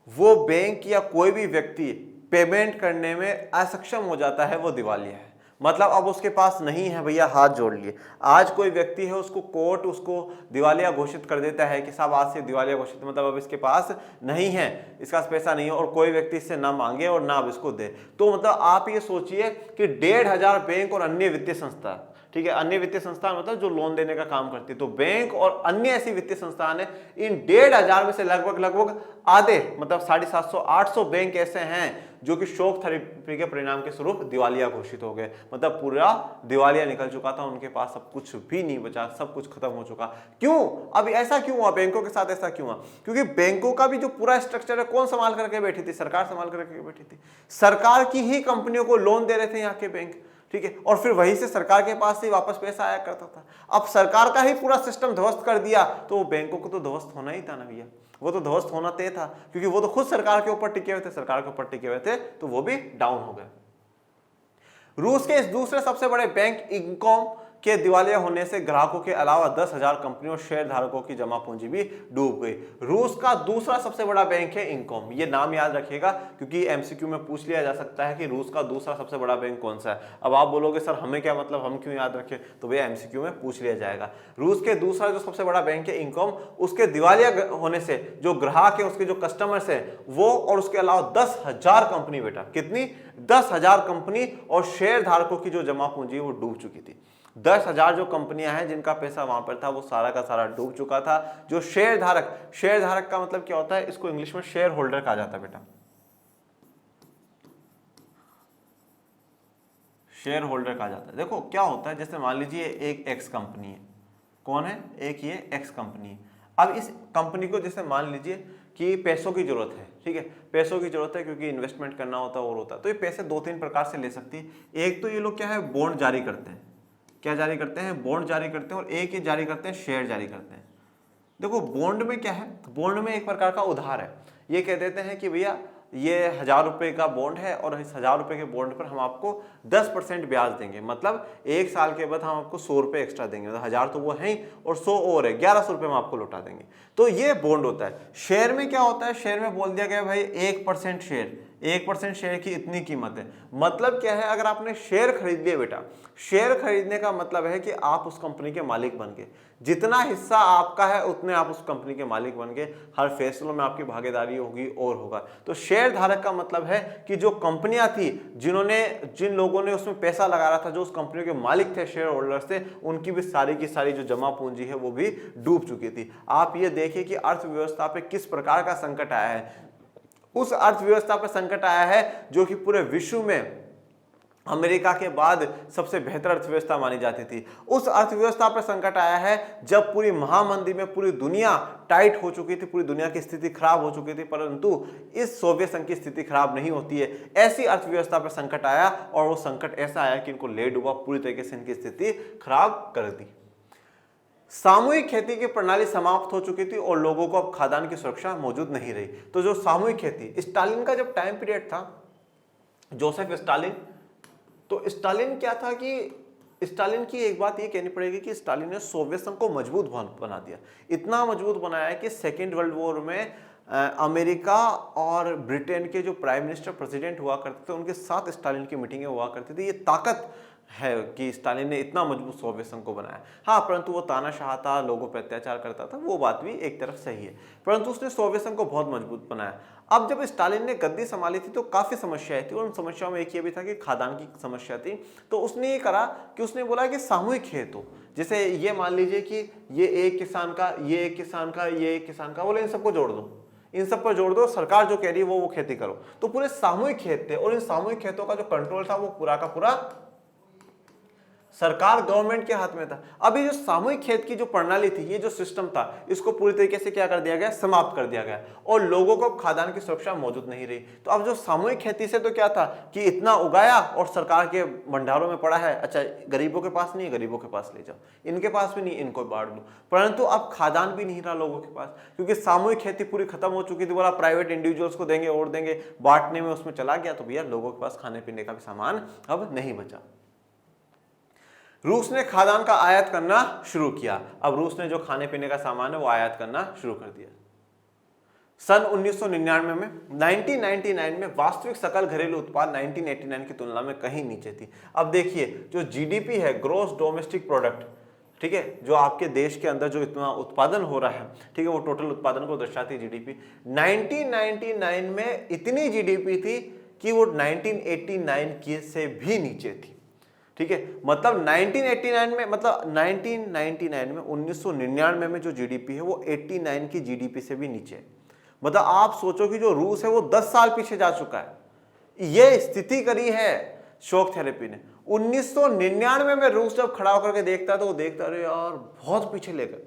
वो बैंक या कोई भी व्यक्ति पेमेंट करने में असक्षम हो जाता है, वो दिवालिया है। मतलब अब उसके पास नहीं है, भैया हाथ जोड़ लिए। आज कोई व्यक्ति है, उसको कोर्ट उसको दिवालिया घोषित कर देता है कि साहब आज से दिवालिया घोषित, मतलब अब इसके पास नहीं है, इसका पैसा नहीं है, और कोई व्यक्ति इससे ना मांगे और ना अब इसको दे। तो मतलब आप ये सोचिए कि 1,500 बैंक और अन्य वित्तीय संस्था, ठीक है, अन्य वित्तीय संस्थान मतलब जो लोन देने का काम करती है, तो बैंक और अन्य ऐसी वित्तीय संस्थान है, इन 1,500 में से लगभग आधे, मतलब 750-800 बैंक ऐसे हैं जो कि शॉक थेरेपी के परिणाम के स्वरूप दिवालिया घोषित हो गए। मतलब पूरा दिवालिया निकल चुका था, उनके पास सब कुछ भी नहीं बचा, सब कुछ खत्म हो चुका। क्यों? अब ऐसा क्यों हुआ बैंकों के साथ? ऐसा क्यों हुआ? क्योंकि बैंकों का भी जो पूरा स्ट्रक्चर है, कौन संभाल करके बैठी थी? सरकार संभाल करके बैठी थी। सरकार की ही कंपनियों को लोन दे रहे थे यहाँ के बैंक, ठीक है, और फिर वहीं से सरकार के पास से वापस पैसा आया करता था। अब सरकार का ही पूरा सिस्टम ध्वस्त कर दिया, तो बैंकों को तो ध्वस्त होना ही था ना भैया, वो तो ध्वस्त होना तय था, क्योंकि वो तो खुद सरकार के ऊपर टिके हुए थे, सरकार के ऊपर टिके हुए थे, तो वो भी डाउन हो गए। रूस के इस दूसरे सबसे बड़े बैंक इनकॉम के दिवालिया होने से ग्राहकों के अलावा 10,000 कंपनियों, शेयर धारकों की जमा पूंजी भी डूब गई। रूस का दूसरा सबसे बड़ा बैंक है इनकॉम। ये नाम याद रखिएगा, क्योंकि एमसीक्यू में पूछ लिया जा सकता है कि रूस का दूसरा सबसे बड़ा बैंक कौन सा है। अब आप बोलोगे सर हमें क्या मतलब, हम क्यों याद रखें? तो भैया एमसीक्यू में पूछ लिया जाएगा। रूस के दूसरा जो सबसे बड़ा बैंक है इनकॉम, उसके दिवालिया होने से जो ग्राहक है, उसके जो कस्टमर्स है वो, और उसके अलावा 10,000 कंपनी, बेटा कितनी? 10,000 कंपनी और शेयर धारकों की जो जमा पूंजी वो डूब चुकी थी। 10,000 जो कंपनियां हैं जिनका पैसा वहां पर था, वो सारा का सारा डूब चुका था। जो शेयर धारक का मतलब क्या होता है? इसको इंग्लिश में शेयर होल्डर कहा जाता है बेटा, शेयर होल्डर कहा जाता है। देखो क्या होता है, जैसे मान लीजिए एक एक्स कंपनी है, कौन है? एक ये एक्स कंपनी है। अब इस कंपनी को जैसे मान लीजिए कि पैसों की जरूरत है, ठीक है, पैसों की जरूरत है क्योंकि इन्वेस्टमेंट करना होता है और होता है, तो ये पैसे 2-3 प्रकार से ले सकती है। एक तो ये लोग क्या है, बॉन्ड जारी करते हैं। क्या जारी करते हैं? बॉन्ड जारी करते हैं। और एक ये जारी करते हैं, शेयर जारी करते हैं। देखो बॉन्ड में क्या है, बॉन्ड में एक प्रकार का उधार है। ये कह देते हैं कि भैया ये 1,000 रुपए का बॉन्ड है और इस 1,000 रुपए के बॉन्ड पर हम आपको 10% ब्याज देंगे, मतलब 1 साल के बाद हम आपको 100 रुपए एक्स्ट्रा देंगे, मतलब 1,000 तो वो है ही और 100 और है, 1,100 रुपए हम आपको लौटा देंगे। तो ये बॉन्ड होता है। शेयर में क्या होता है? शेयर में बोल दिया गया भाई 1% शेयर, 1% शेयर की इतनी कीमत है। मतलब क्या है, अगर आपने शेयर खरीद लिए बेटा, शेयर खरीदने का मतलब है कि आप उस कंपनी के मालिक बन गए, जितना हिस्सा आपका है उतने आप उस कंपनी के मालिक बन गए, हर फैसलों में आपकी भागीदारी होगी और होगा। तो शेयर धारक का मतलब है कि जो कंपनियां थी, जिन लोगों ने उसमें पैसा लगा रहा था, जो उस कंपनी के मालिक थे, शेयर होल्डर्स थे, उनकी भी सारी की सारी जो जमा पूंजी है वो भी डूब चुकी थी। आप ये देखिए कि अर्थव्यवस्था पे किस प्रकार का संकट आया है। उस अर्थव्यवस्था पर संकट आया है जो कि पूरे विश्व में अमेरिका के बाद सबसे बेहतर अर्थव्यवस्था मानी जाती थी। उस अर्थव्यवस्था पर संकट आया है जब पूरी महामंदी में पूरी दुनिया टाइट हो चुकी थी, पूरी दुनिया की स्थिति खराब हो चुकी थी, परंतु इस सोवियत संघ की स्थिति खराब नहीं होती है। ऐसी अर्थव्यवस्था पर संकट आया और वो संकट ऐसा आया कि इनको ले डूबा, पूरी तरीके से इनकी स्थिति खराब कर दी। सामूहिक खेती की प्रणाली समाप्त हो चुकी थी और लोगों को अब खाद्यान्न की सुरक्षा मौजूद नहीं रही। तो जो सामूहिक खेती, स्टालिन का जब टाइम पीरियड था, जोसेफ स्टालिन, तो स्टालिन क्या था कि स्टालिन की एक बात ये कहनी पड़ेगी कि स्टालिन ने सोवियत संघ को मजबूत बना दिया, इतना मजबूत बनाया कि सेकेंड वर्ल्ड वॉर में अमेरिका और ब्रिटेन के जो प्राइम मिनिस्टर प्रेसिडेंट हुआ करते थे उनके साथ स्टालिन की मीटिंगें हुआ करती थी। ये ताकत है कि स्टालिन ने इतना मजबूत सोवियत संघ को बनाया। हाँ, परंतु वो तानाशाह था, लोगों पर अत्याचार करता था, वो बात भी एक तरफ सही है, परंतु उसने सोवियत संघ को बहुत मजबूत बनाया। अब जब स्टालिन ने गद्दी संभाली थी तो काफी समस्याएं थी, और उन समस्याओं में एक ये भी था कि खादान की समस्या थी। तो उसने ये करा कि उसने बोला कि सामूहिक खेत हो, जैसे ये मान लीजिए कि ये एक किसान का, ये एक किसान का, ये एक किसान का, बोले इन सबको जोड़ दो, इन सब पर जोड़ दो, सरकार जो कह रही है वो खेती करो। तो पूरे सामूहिक खेत थे, और इन सामूहिक खेतों का जो कंट्रोल था वो पूरा का पूरा सरकार, गवर्नमेंट के हाथ में था। अभी जो सामूहिक खेत की जो प्रणाली थी, ये जो सिस्टम था, इसको पूरी तरीके से क्या कर दिया गया, समाप्त कर दिया गया, और लोगों को खाद्यान्न की सुरक्षा मौजूद नहीं रही। तो अब जो सामूहिक खेती से तो क्या था कि इतना उगाया और सरकार के भंडारों में पड़ा है, अच्छा गरीबों के पास नहीं है, गरीबों के पास ले जाओ, इनके पास भी नहीं, इनको बांट दो। परंतु अब खाद्यान्न भी नहीं रहा लोगों के पास, क्योंकि सामूहिक खेती पूरी खत्म हो चुकी थी। बोला प्राइवेट इंडिविजुअल्स को देंगे और देंगे, बांटने में उसमें चला गया, तो भैया लोगों के पास खाने पीने का भी सामान अब नहीं बचा। रूस ने खाद्यान्न का आयात करना शुरू किया। अब रूस ने जो खाने पीने का सामान है वो आयात करना शुरू कर दिया। सन 1999 में 1999 में वास्तविक सकल घरेलू उत्पाद 1989 की तुलना में कहीं नीचे थी। अब देखिए जो जीडीपी है, ग्रोस डोमेस्टिक प्रोडक्ट, ठीक है, जो आपके देश के अंदर जो इतना उत्पादन हो रहा है, ठीक है, वो टोटल उत्पादन को दर्शाती जीडीपी 1999 में इतनी जीडीपी थी कि वो 1989 की से भी नीचे थी। ठीक है, मतलब 1989 में, मतलब 1999 में 1999 में जो जीडीपी है वो 89 की जीडीपी से भी नीचे है। मतलब आप सोचो कि जो रूस है वो 10 साल पीछे जा चुका है। ये स्थिति करी है शॉक थेरेपी ने। 1999 में रूस जब खड़ा होकर के देखता तो वो देखता अरे यार बहुत पीछे ले गए।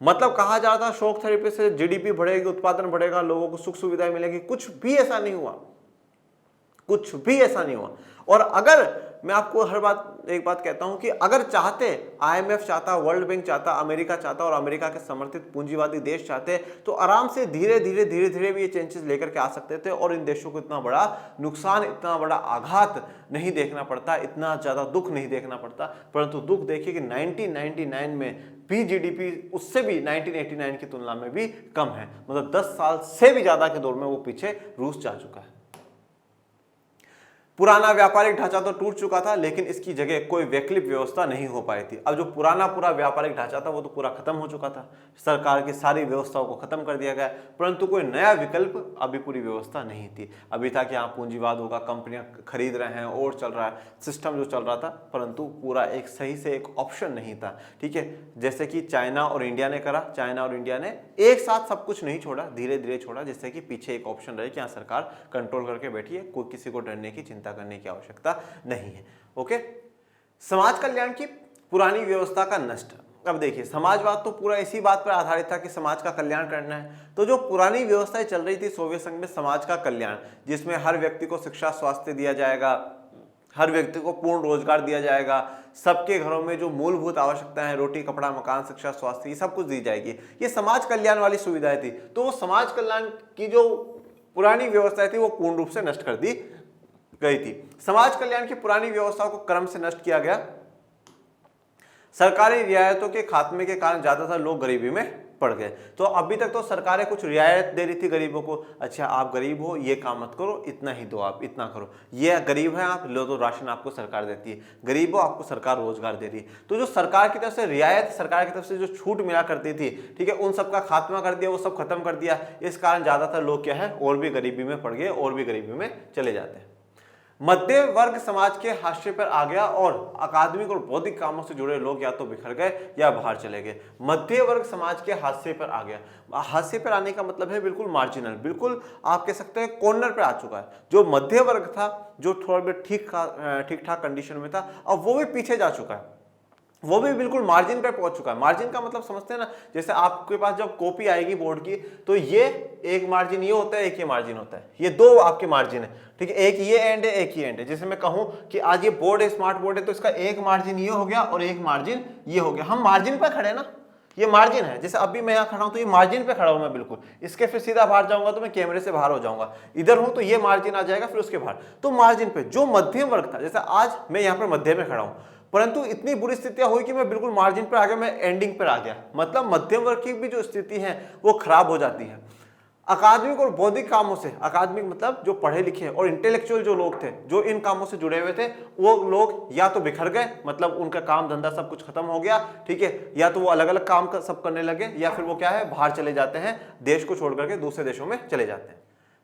मतलब कहा जाता शॉक थेरेपी से जीडीपी बढ़ेगी, उत्पादन बढ़ेगा, लोगों को सुख सुविधाएं मिलेगी, कुछ भी ऐसा नहीं हुआ, कुछ भी ऐसा नहीं हुआ। और अगर मैं आपको हर बात एक बात कहता हूं कि अगर चाहते, आईएमएफ चाहता, वर्ल्ड बैंक चाहता, अमेरिका चाहता और अमेरिका के समर्थित पूंजीवादी देश चाहते तो आराम से धीरे धीरे भी ये चेंजेस लेकर के आ सकते थे, और इन देशों को इतना बड़ा नुकसान, इतना बड़ा आघात नहीं देखना पड़ता, इतना ज्यादा दुख नहीं देखना पड़ता। परंतु दुख देखिए कि 1999 में भी जीडीपी उससे भी 1989 की तुलना में भी कम है। मतलब 10 साल से भी ज्यादा के दौर में वो पीछे रूस जा चुका है। पुराना व्यापारिक ढांचा तो टूट चुका था, लेकिन इसकी जगह कोई वैकल्पिक व्यवस्था नहीं हो पाई थी। अब जो पुराना पूरा व्यापारिक ढांचा था वो तो पूरा खत्म हो चुका था, सरकार की सारी व्यवस्थाओं को खत्म कर दिया गया, परंतु कोई नया विकल्प अभी पूरी व्यवस्था नहीं थी। अभी था कि हाँ पूंजीवाद होगा, कंपनियां खरीद रहे हैं और चल रहा है, सिस्टम जो चल रहा था, परंतु पूरा एक सही से एक ऑप्शन नहीं था। ठीक है, जैसे कि चाइना और इंडिया ने करा, चाइना और इंडिया ने एक साथ सब कुछ नहीं छोड़ा, धीरे धीरे छोड़ा, जिससे कि पीछे एक ऑप्शन रहे कि हाँ सरकार कंट्रोल करके बैठी है, कोई किसी को डरने की चिंता करने की आवश्यकता नहीं है। ओके, समाज कल्याण की पुरानी व्यवस्था का नष्ट। अब देखिए समाजवाद तो पूरा इसी बात पर आधारित था कि समाज का कल्याण करना है। तो जो पुरानी व्यवस्थाएं चल रही थी सोवियत संघ में, समाज का कल्याण, जिसमें हर व्यक्ति को शिक्षा स्वास्थ्य दिया जाएगा, हर व्यक्ति को पूर्ण रोजगार दिया जाएगा, सबके घरों में जो मूलभूत आवश्यकताएं हैं, रोटी कपड़ा मकान शिक्षा स्वास्थ्य, ये सब कुछ दी जाएगी, ये समाज कल्याण वाली सुविधाएं थी। तो वो समाज कल्याण की जो पुरानी व्यवस्था थी वो पूर्ण रूप से नष्ट कर दी गई थी। समाज कल्याण की पुरानी व्यवस्थाओं को क्रम से नष्ट किया गया। सरकारी रियायतों के खात्मे के कारण ज्यादातर लोग गरीबी में पड़ गए। तो अभी तक तो सरकारें कुछ रियायत दे रही थी गरीबों को, अच्छा आप गरीब हो ये काम मत करो, इतना ही दो, आप इतना करो, ये गरीब है आप लो तो राशन आपको सरकार देती है, गरीब हो आपको सरकार रोजगार दे रही है। तो जो सरकार की तरफ से रियायत, सरकार की तरफ से जो छूट मिला करती थी, ठीक है, उन सब का खात्मा कर दिया, वो सब खत्म कर दिया। इस कारण ज्यादातर लोग क्या है और भी गरीबी में पड़ गए, और भी गरीबी में चले जाते हैं। मध्य वर्ग समाज के हाशिए पर आ गया और अकादमिक और बौद्धिक कामों से जुड़े लोग या तो बिखर गए या बाहर चले गए। मध्य वर्ग समाज के हाशिए पर आ गया। हाशिए पर आने का मतलब है बिल्कुल मार्जिनल, बिल्कुल आप कह सकते हैं कॉर्नर पे आ चुका है। जो मध्य वर्ग था, जो थोड़ा बहुत ठीक ठाक कंडीशन में था, अब वो भी पीछे जा चुका है, वो भी बिल्कुल मार्जिन पे पहुंच चुका है। मार्जिन का मतलब समझते हैं ना, जैसे आपके पास जब कॉपी आएगी बोर्ड की तो ये एक मार्जिन ये होता है, एक ये मार्जिन होता है, ये दो आपके मार्जिन है, ठीक है, एक ये एंड है, एक ये एंड है। जैसे मैं कहूं कि आज ये बोर्ड है, स्मार्ट बोर्ड है, तो इसका एक मार्जिन ये हो गया और एक मार्जिन ये हो गया। हम मार्जिन पे खड़े ना, ये मार्जिन है। जैसे अभी मैं यहाँ खड़ा हूं तो ये मार्जिन पे खड़ा हूं मैं बिल्कुल, इसके फिर सीधा बाहर जाऊंगा तो मैं कैमरे से बाहर हो जाऊंगा, इधर हूं तो ये मार्जिन आ जाएगा, फिर उसके बाहर। तो मार्जिन पे जो मध्यम वर्ग था, जैसे आज मैं यहाँ पर मध्य में खड़ा हूं, परंतु इतनी बुरी स्थितियां हुई कि मैं बिल्कुल मार्जिन पर आ गया, मैं एंडिंग पर आ गया। मतलब मध्यम वर्ग की भी जो स्थिति है वो खराब हो जाती है। अकादमिक और बौद्धिक कामों से, अकादमिक मतलब जो पढ़े लिखे और इंटेलेक्चुअल जो लोग थे, जो इन कामों से जुड़े हुए थे, वो लोग या तो बिखर गए, मतलब उनका काम धंधा सब कुछ खत्म हो गया, ठीक है, या तो वो अलग अलग काम सब करने लगे, या फिर वो क्या है, बाहर चले जाते हैं, देश को छोड़ करके दूसरे देशों में चले जाते हैं।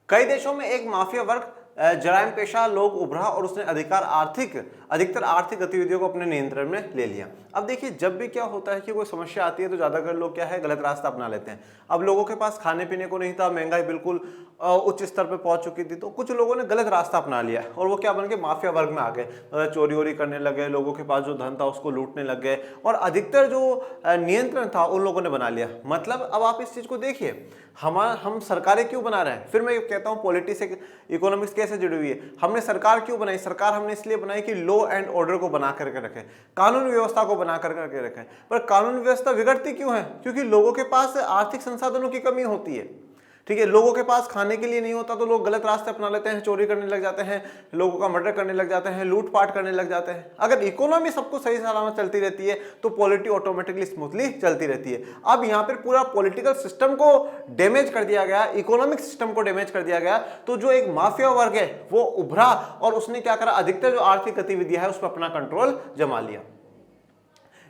कई देशों में एक माफिया वर्ग जराइम पेशा लोग उभरा और उसने अधिकतर आर्थिक गतिविधियों को अपने नियंत्रण में ले लिया। अब देखिए, जब भी क्या होता है कि कोई समस्या आती है तो ज्यादातर लोग क्या है, गलत रास्ता अपना लेते हैं। अब लोगों के पास खाने पीने को नहीं था, महंगाई बिल्कुल उच्च स्तर पर पहुंच चुकी थी, तो कुछ लोगों ने गलत रास्ता अपना लिया और वो क्या बन के माफिया वर्ग में आ गए, चोरी वोरी करने लगे, लोगों के पास जो धन था उसको लूटने लग गए और अधिकतर जो नियंत्रण था उन लोगों ने बना लिया। मतलब अब आप इस चीज को देखिए, हम सरकारें क्यों बना रहे हैं, फिर मैं कहता हूं पॉलिटिक्स इकोनॉमिक्स कैसे जुड़ी हुई है। हमने सरकार क्यों बनाई, सरकार हमने इसलिए बनाई कि लॉ एंड ऑर्डर को बना करके रखे, कानून व्यवस्था को बना करके रखे। पर कानून व्यवस्था बिगड़ती क्यों है, क्योंकि लोगों के पास आर्थिक संसाधनों की कमी होती है, ठीक है, लोगों के पास खाने के लिए नहीं होता तो लोग गलत रास्ते अपना लेते हैं, चोरी करने लग जाते हैं, लोगों का मर्डर करने लग जाते हैं, लूटपाट करने लग जाते हैं। अगर इकोनॉमी सबको सही सलामत चलती रहती है तो पॉलिटी ऑटोमेटिकली स्मूथली चलती रहती है। अब यहाँ पर पूरा पॉलिटिकल सिस्टम को डैमेज कर दिया गया, इकोनॉमिक सिस्टम को डैमेज कर दिया गया, तो जो एक माफिया वर्ग है वो उभरा और उसने क्या करा, अधिकतर जो आर्थिक गतिविधियां है उस पर अपना कंट्रोल जमा लिया।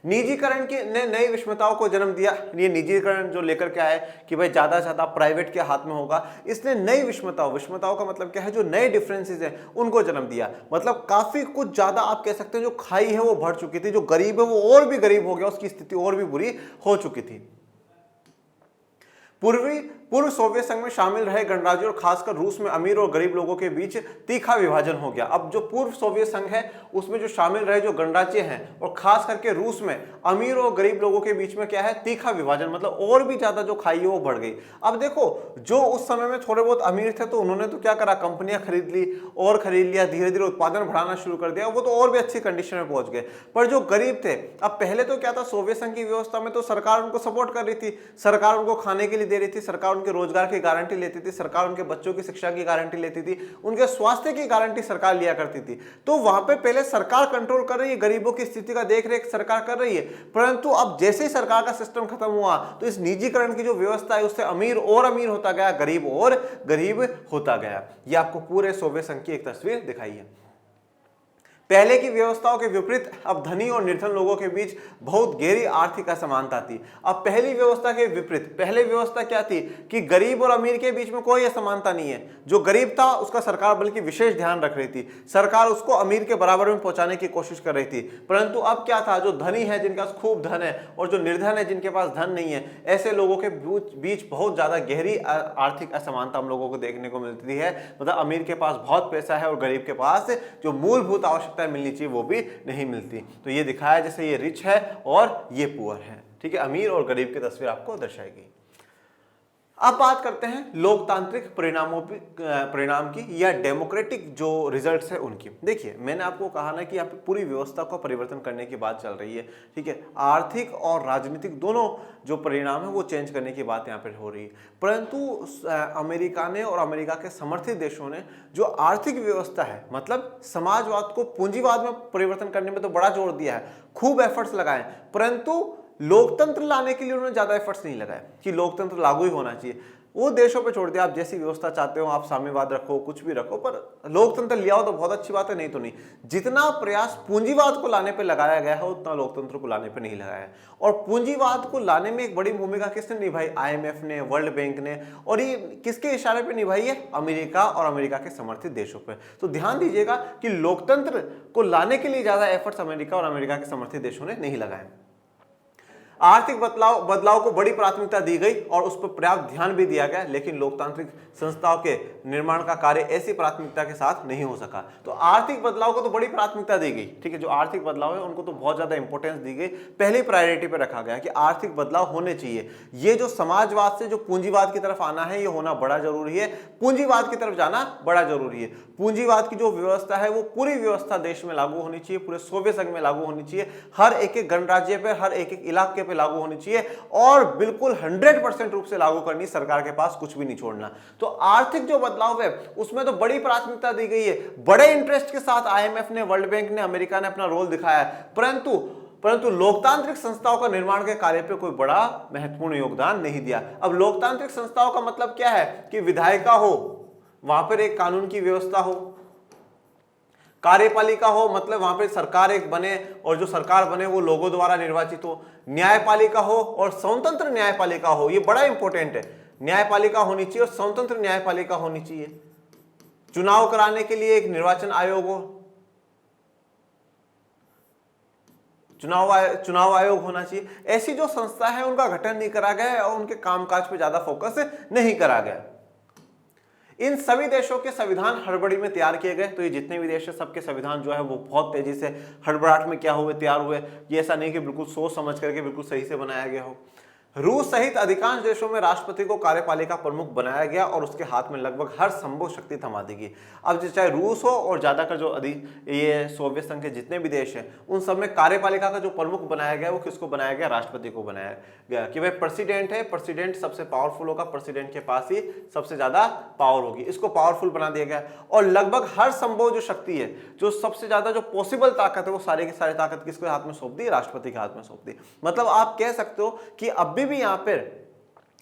निजीकरण की ने नई विषमताओं को जन्म दिया। ये निजीकरण जो लेकर के आए कि भाई ज्यादा से ज्यादा प्राइवेट के हाथ में होगा, इसने नई विषमताओं का मतलब क्या है, जो नए डिफरेंसेस है उनको जन्म दिया। मतलब काफी कुछ ज्यादा आप कह सकते हैं, जो खाई है वो बढ़ चुकी थी, जो गरीब है वो और भी गरीब हो गया, उसकी स्थिति और भी बुरी हो चुकी थी। पूर्व सोवियत संघ में शामिल रहे गणराज्य और खासकर रूस में अमीर और गरीब लोगों के बीच तीखा विभाजन हो गया। अब जो पूर्व सोवियत संघ है उसमें जो शामिल रहे जो गणराज्य हैं और खास करके रूस में अमीर और गरीब लोगों के बीच में क्या है, तीखा विभाजन, मतलब और भी ज्यादा जो खाई है वो बढ़ गई। अब देखो, जो उस समय में थोड़े बहुत अमीर थे तो उन्होंने तो क्या करा, कंपनियां खरीद ली और खरीद लिया, धीरे धीरे उत्पादन बढ़ाना शुरू कर दिया, वो तो और भी अच्छी कंडीशन में पहुंच गए। पर जो गरीब थे, अब पहले तो क्या था, सोवियत संघ की व्यवस्था में तो सरकार उनको सपोर्ट कर रही थी, सरकार उनको खाने के लिए दे रही थी, सरकार उनके रोजगार की गारंटी लेती थी, सरकार उनके बच्चों की शिक्षा की गारंटी लेती थी, उनके स्वास्थ्य की गारंटी सरकार लिया करती थी। तो वहां पे पहले सरकार कंट्रोल कर रही है, गरीबों की स्थिति का देख रेख सरकार कर रही है। परंतु अब जैसे ही सरकार का सिस्टम खत्म हुआ तो इस निजीकरण की जो व्यवस्था है उससे अमीर और अमीर होता गया, गरीब और गरीब होता गया। यह आपको पूरे सोवियत संघ की एक तस्वीर दिखाई है। पहले की व्यवस्थाओं के विपरीत अब धनी और निर्धन लोगों के बीच बहुत गहरी आर्थिक असमानता थी। अब पहली व्यवस्था के विपरीत, पहले व्यवस्था क्या थी कि गरीब और अमीर के बीच में कोई असमानता नहीं है। जो गरीब था उसका सरकार बल्कि विशेष ध्यान रख रही थी, सरकार उसको अमीर के बराबर में पहुंचाने की कोशिश कर रही थी। परंतु अब क्या था, जो धनी है जिनके पास खूब धन है और जो निर्धन है जिनके पास धन नहीं है, ऐसे लोगों के बीच बहुत ज्यादा गहरी आर्थिक असमानता हम लोगों को देखने को मिलती है। मतलब अमीर के पास बहुत पैसा है और गरीब के पास जो मूलभूत आवश्यकता मिलनी चाहिए वो भी नहीं मिलती। तो ये दिखाया जैसे ये रिच है और ये पुअर है, ठीक है, अमीर और गरीब की तस्वीर आपको दर्शाएगी। अब बात करते हैं लोकतांत्रिक परिणाम की या डेमोक्रेटिक जो रिजल्ट्स है उनकी। देखिए, मैंने आपको कहा ना कि यहाँ पे पूरी व्यवस्था को परिवर्तन करने की बात चल रही है, ठीक है, आर्थिक और राजनीतिक दोनों जो परिणाम है वो चेंज करने की बात यहाँ पे हो रही है। परंतु अमेरिका ने और अमेरिका के समर्थित देशों ने जो आर्थिक व्यवस्था है, मतलब समाजवाद को पूंजीवाद में परिवर्तन करने में तो बड़ा जोर दिया है, खूब एफर्ट्स लगाए, परंतु लोकतंत्र लाने के लिए उन्होंने ज्यादा एफर्ट्स नहीं लगाए कि लोकतंत्र लागू ही होना चाहिए। वो देशों पे छोड़ दिया, आप जैसी व्यवस्था चाहते हो, आप साम्यवाद रखो, कुछ भी रखो, पर लोकतंत्र ले आओ तो बहुत अच्छी बात है, नहीं तो नहीं। जितना प्रयास पूंजीवाद को लाने पे लगाया गया है उतना लोकतंत्र को लाने पे नहीं लगाया है। और पूंजीवाद को लाने में एक बड़ी भूमिका किसने निभाई, IMF ने, वर्ल्ड बैंक ने, और ये किसके इशारे पे निभाई है, अमेरिका और अमेरिका के समर्थित देशों पे। तो ध्यान दीजिएगा कि लोकतंत्र को लाने के लिए ज्यादा एफर्ट्स अमेरिका और अमेरिका के समर्थित देशों ने नहीं लगाए। आर्थिक बदलाव को बड़ी प्राथमिकता दी गई और उस पर पर्याप्त ध्यान भी दिया गया, लेकिन लोकतांत्रिक संस्थाओं के निर्माण का कार्य ऐसी प्राथमिकता के साथ नहीं हो सका। तो आर्थिक बदलाव को तो बड़ी प्राथमिकता दी गई, ठीक है, जो आर्थिक बदलाव है उनको तो बहुत ज्यादा इंपॉर्टेंस दी गई, पहली प्रायोरिटी पे रखा गया कि आर्थिक बदलाव होने चाहिए। ये जो समाजवाद से जो पूंजीवाद की तरफ आना है ये होना बड़ा जरूरी है, पूंजीवाद की तरफ जाना बड़ा जरूरी है। पूंजीवाद की जो व्यवस्था है वो पूरी व्यवस्था देश में लागू होनी चाहिए, पूरे सोवियत संघ में लागू होनी चाहिए, हर एक गणराज्य पे, हर एक इलाके पे लागू होनी चाहिए और बिल्कुल 100% रूप से लागू करनी, सरकार के पास कुछ भी नहीं छोड़ना। तो आर्थिक जो बदलाव है उसमें तो बड़ी प्राथमिकता दी गई है, बड़े इंटरेस्ट के साथ आईएमएफ ने, वर्ल्ड बैंक ने, अमेरिका ने अपना रोल दिखाया है, परंतु लोकतांत्रिक संस्थाओं का निर्माण के कार्य पे कोई बड़ा महत्वपूर्ण योगदान नहीं दिया। अब लोकतांत्रिक संस्थाओं का मतलब क्या है कि विधायिका हो, वहां पर एक कानून की व्यवस्था हो, कार्यपालिका हो मतलब वहां पे सरकार एक बने और जो सरकार बने वो लोगों द्वारा निर्वाचित हो, न्यायपालिका हो और स्वतंत्र न्यायपालिका हो, ये बड़ा इंपॉर्टेंट है, न्यायपालिका होनी चाहिए और स्वतंत्र न्यायपालिका होनी चाहिए, चुनाव कराने के लिए एक निर्वाचन आयोग हो, चुनाव आयोग होना चाहिए। ऐसी जो संस्था है उनका गठन नहीं करा गया है और उनके कामकाज पे ज्यादा फोकस नहीं करा गया। इन सभी देशों के संविधान हड़बड़ी में तैयार किए गए, तो ये जितने भी देश है सबके संविधान जो है वो बहुत तेजी से हड़बड़ाहट में क्या हुए तैयार हुए, ये ऐसा नहीं कि बिल्कुल सोच समझ करके बिल्कुल सही से बनाया गया हो। रूस सहित अधिकांश देशों में राष्ट्रपति को कार्यपालिका प्रमुख बनाया गया और उसके हाथ में लगभग हर संभव शक्ति थमा दी गई। अब चाहे रूस हो और ज्यादातर जो ये सोवियत संघ के जितने भी देश हैं उन सब में कार्यपालिका का जो प्रमुख बनाया गया वो किसको बनाया गया, राष्ट्रपति को बनाया गया कि भाई प्रेसिडेंट है, प्रेसिडेंट सबसे पावरफुल होगा, प्रेसिडेंट के पास ही सबसे ज्यादा पावर होगी, इसको पावरफुल बना दिया गया। और लगभग हर संभव जो शक्ति है, जो सबसे ज्यादा जो पॉसिबल ताकत है वो सारी की सारी ताकत किसके हाथ में सौंप दी, राष्ट्रपति के हाथ में सौंप दी। मतलब आप कह सकते हो कि अभी भी यहां पर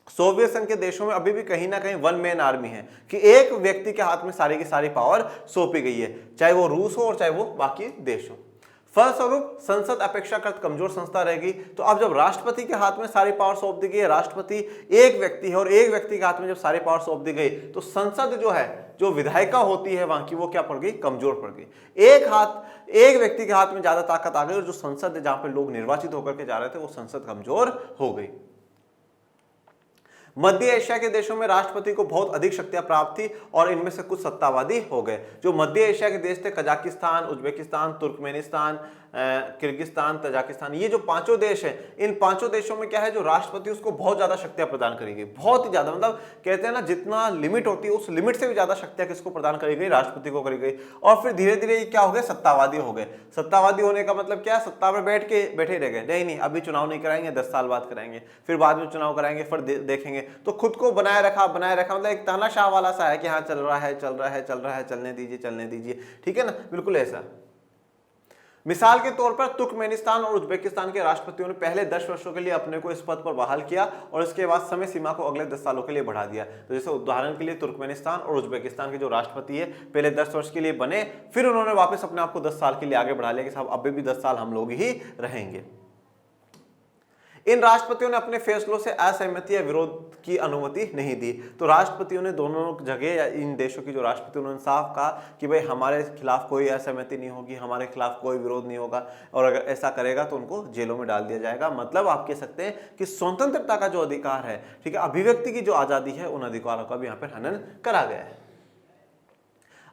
सोवियत संघ के देशों में अभी भी कहीं ना कहीं वन मैन आर्मी है कि एक व्यक्ति के हाथ में सारी की सारी पावर सौंपी गई है, चाहे वो रूस हो और चाहे वो बाकी देश हो। फलस्वरूप संसद अपेक्षाकृत कमजोर संस्था रहेगी। तो अब जब राष्ट्रपति के हाथ में सारी पावर सौंप दी गई, राष्ट्रपति एक व्यक्ति है और एक व्यक्ति के हाथ में जब सारी पावर सौंप दी गई तो संसद जो है, जो विधायिका होती है वहां की, वो क्या पड़ गई, कमजोर पड़ गई। एक व्यक्ति के हाथ में ज्यादा ताकत आ गई और जो संसद है जहां पे लोग निर्वाचित होकर के जा रहे थे वो संसद कमजोर हो गई। मध्य एशिया के देशों में राष्ट्रपति को बहुत अधिक शक्तियां प्राप्त थी और इनमें से कुछ सत्तावादी हो गए। जो मध्य एशिया के देश थे, Kazakhstan, Uzbekistan, Turkmenistan, Kyrgyzstan, Tajikistan, ये जो पांचों देश हैं, इन पांचों देशों में क्या है, जो राष्ट्रपति उसको बहुत ज्यादा शक्तियां प्रदान करी गई, बहुत ही ज्यादा, मतलब कहते हैं ना जितना लिमिट होती है उस लिमिट से भी ज्यादा शक्तियां किसको प्रदान करी गई, राष्ट्रपति को करी गई। और फिर धीरे धीरे ये क्या हो गए, सत्तावादी हो गए। सत्तावादी होने का मतलब क्या है, सत्ता पर बैठे रह गए, नहीं अभी चुनाव नहीं कराएंगे, 10 साल बाद कराएंगे, फिर बाद में चुनाव कराएंगे, फिर देखेंगे। तो खुद को बनाए रखा मतलब एक तानाशाह वाला सा है कि हाँ चल रहा है, चलने दीजिए, ठीक है ना, बिल्कुल ऐसा। मिसाल के तौर पर तुर्कमेनिस्तान और उज्बेकिस्तान के राष्ट्रपतियों ने पहले 10 वर्षों के लिए अपने को इस पद पर बहाल किया और इसके बाद समय सीमा को अगले 10 सालों के लिए बढ़ा दिया। तो जैसे उदाहरण के लिए तुर्कमेनिस्तान और उज्बेकिस्तान के जो राष्ट्रपति है पहले 10 वर्ष के लिए बने, फिर उन्होंने वापस अपने आप को 10 साल के लिए आगे बढ़ा लिया कि साहब अभी भी 10 साल हम लोग ही रहेंगे। इन राष्ट्रपतियों ने अपने फैसलों से असहमति या विरोध की अनुमति नहीं दी। तो राष्ट्रपतियों ने दोनों जगह या इन देशों की जो राष्ट्रपति उन्होंने साफ कहा कि भाई हमारे खिलाफ कोई असहमति नहीं होगी, हमारे खिलाफ कोई विरोध नहीं होगा और अगर ऐसा करेगा तो उनको जेलों में डाल दिया जाएगा। मतलब आप कह सकते हैं कि स्वतंत्रता का जो अधिकार है, ठीक है, अभिव्यक्ति की जो आजादी है, उन अधिकारों का भी यहाँ पर हनन करा गया है।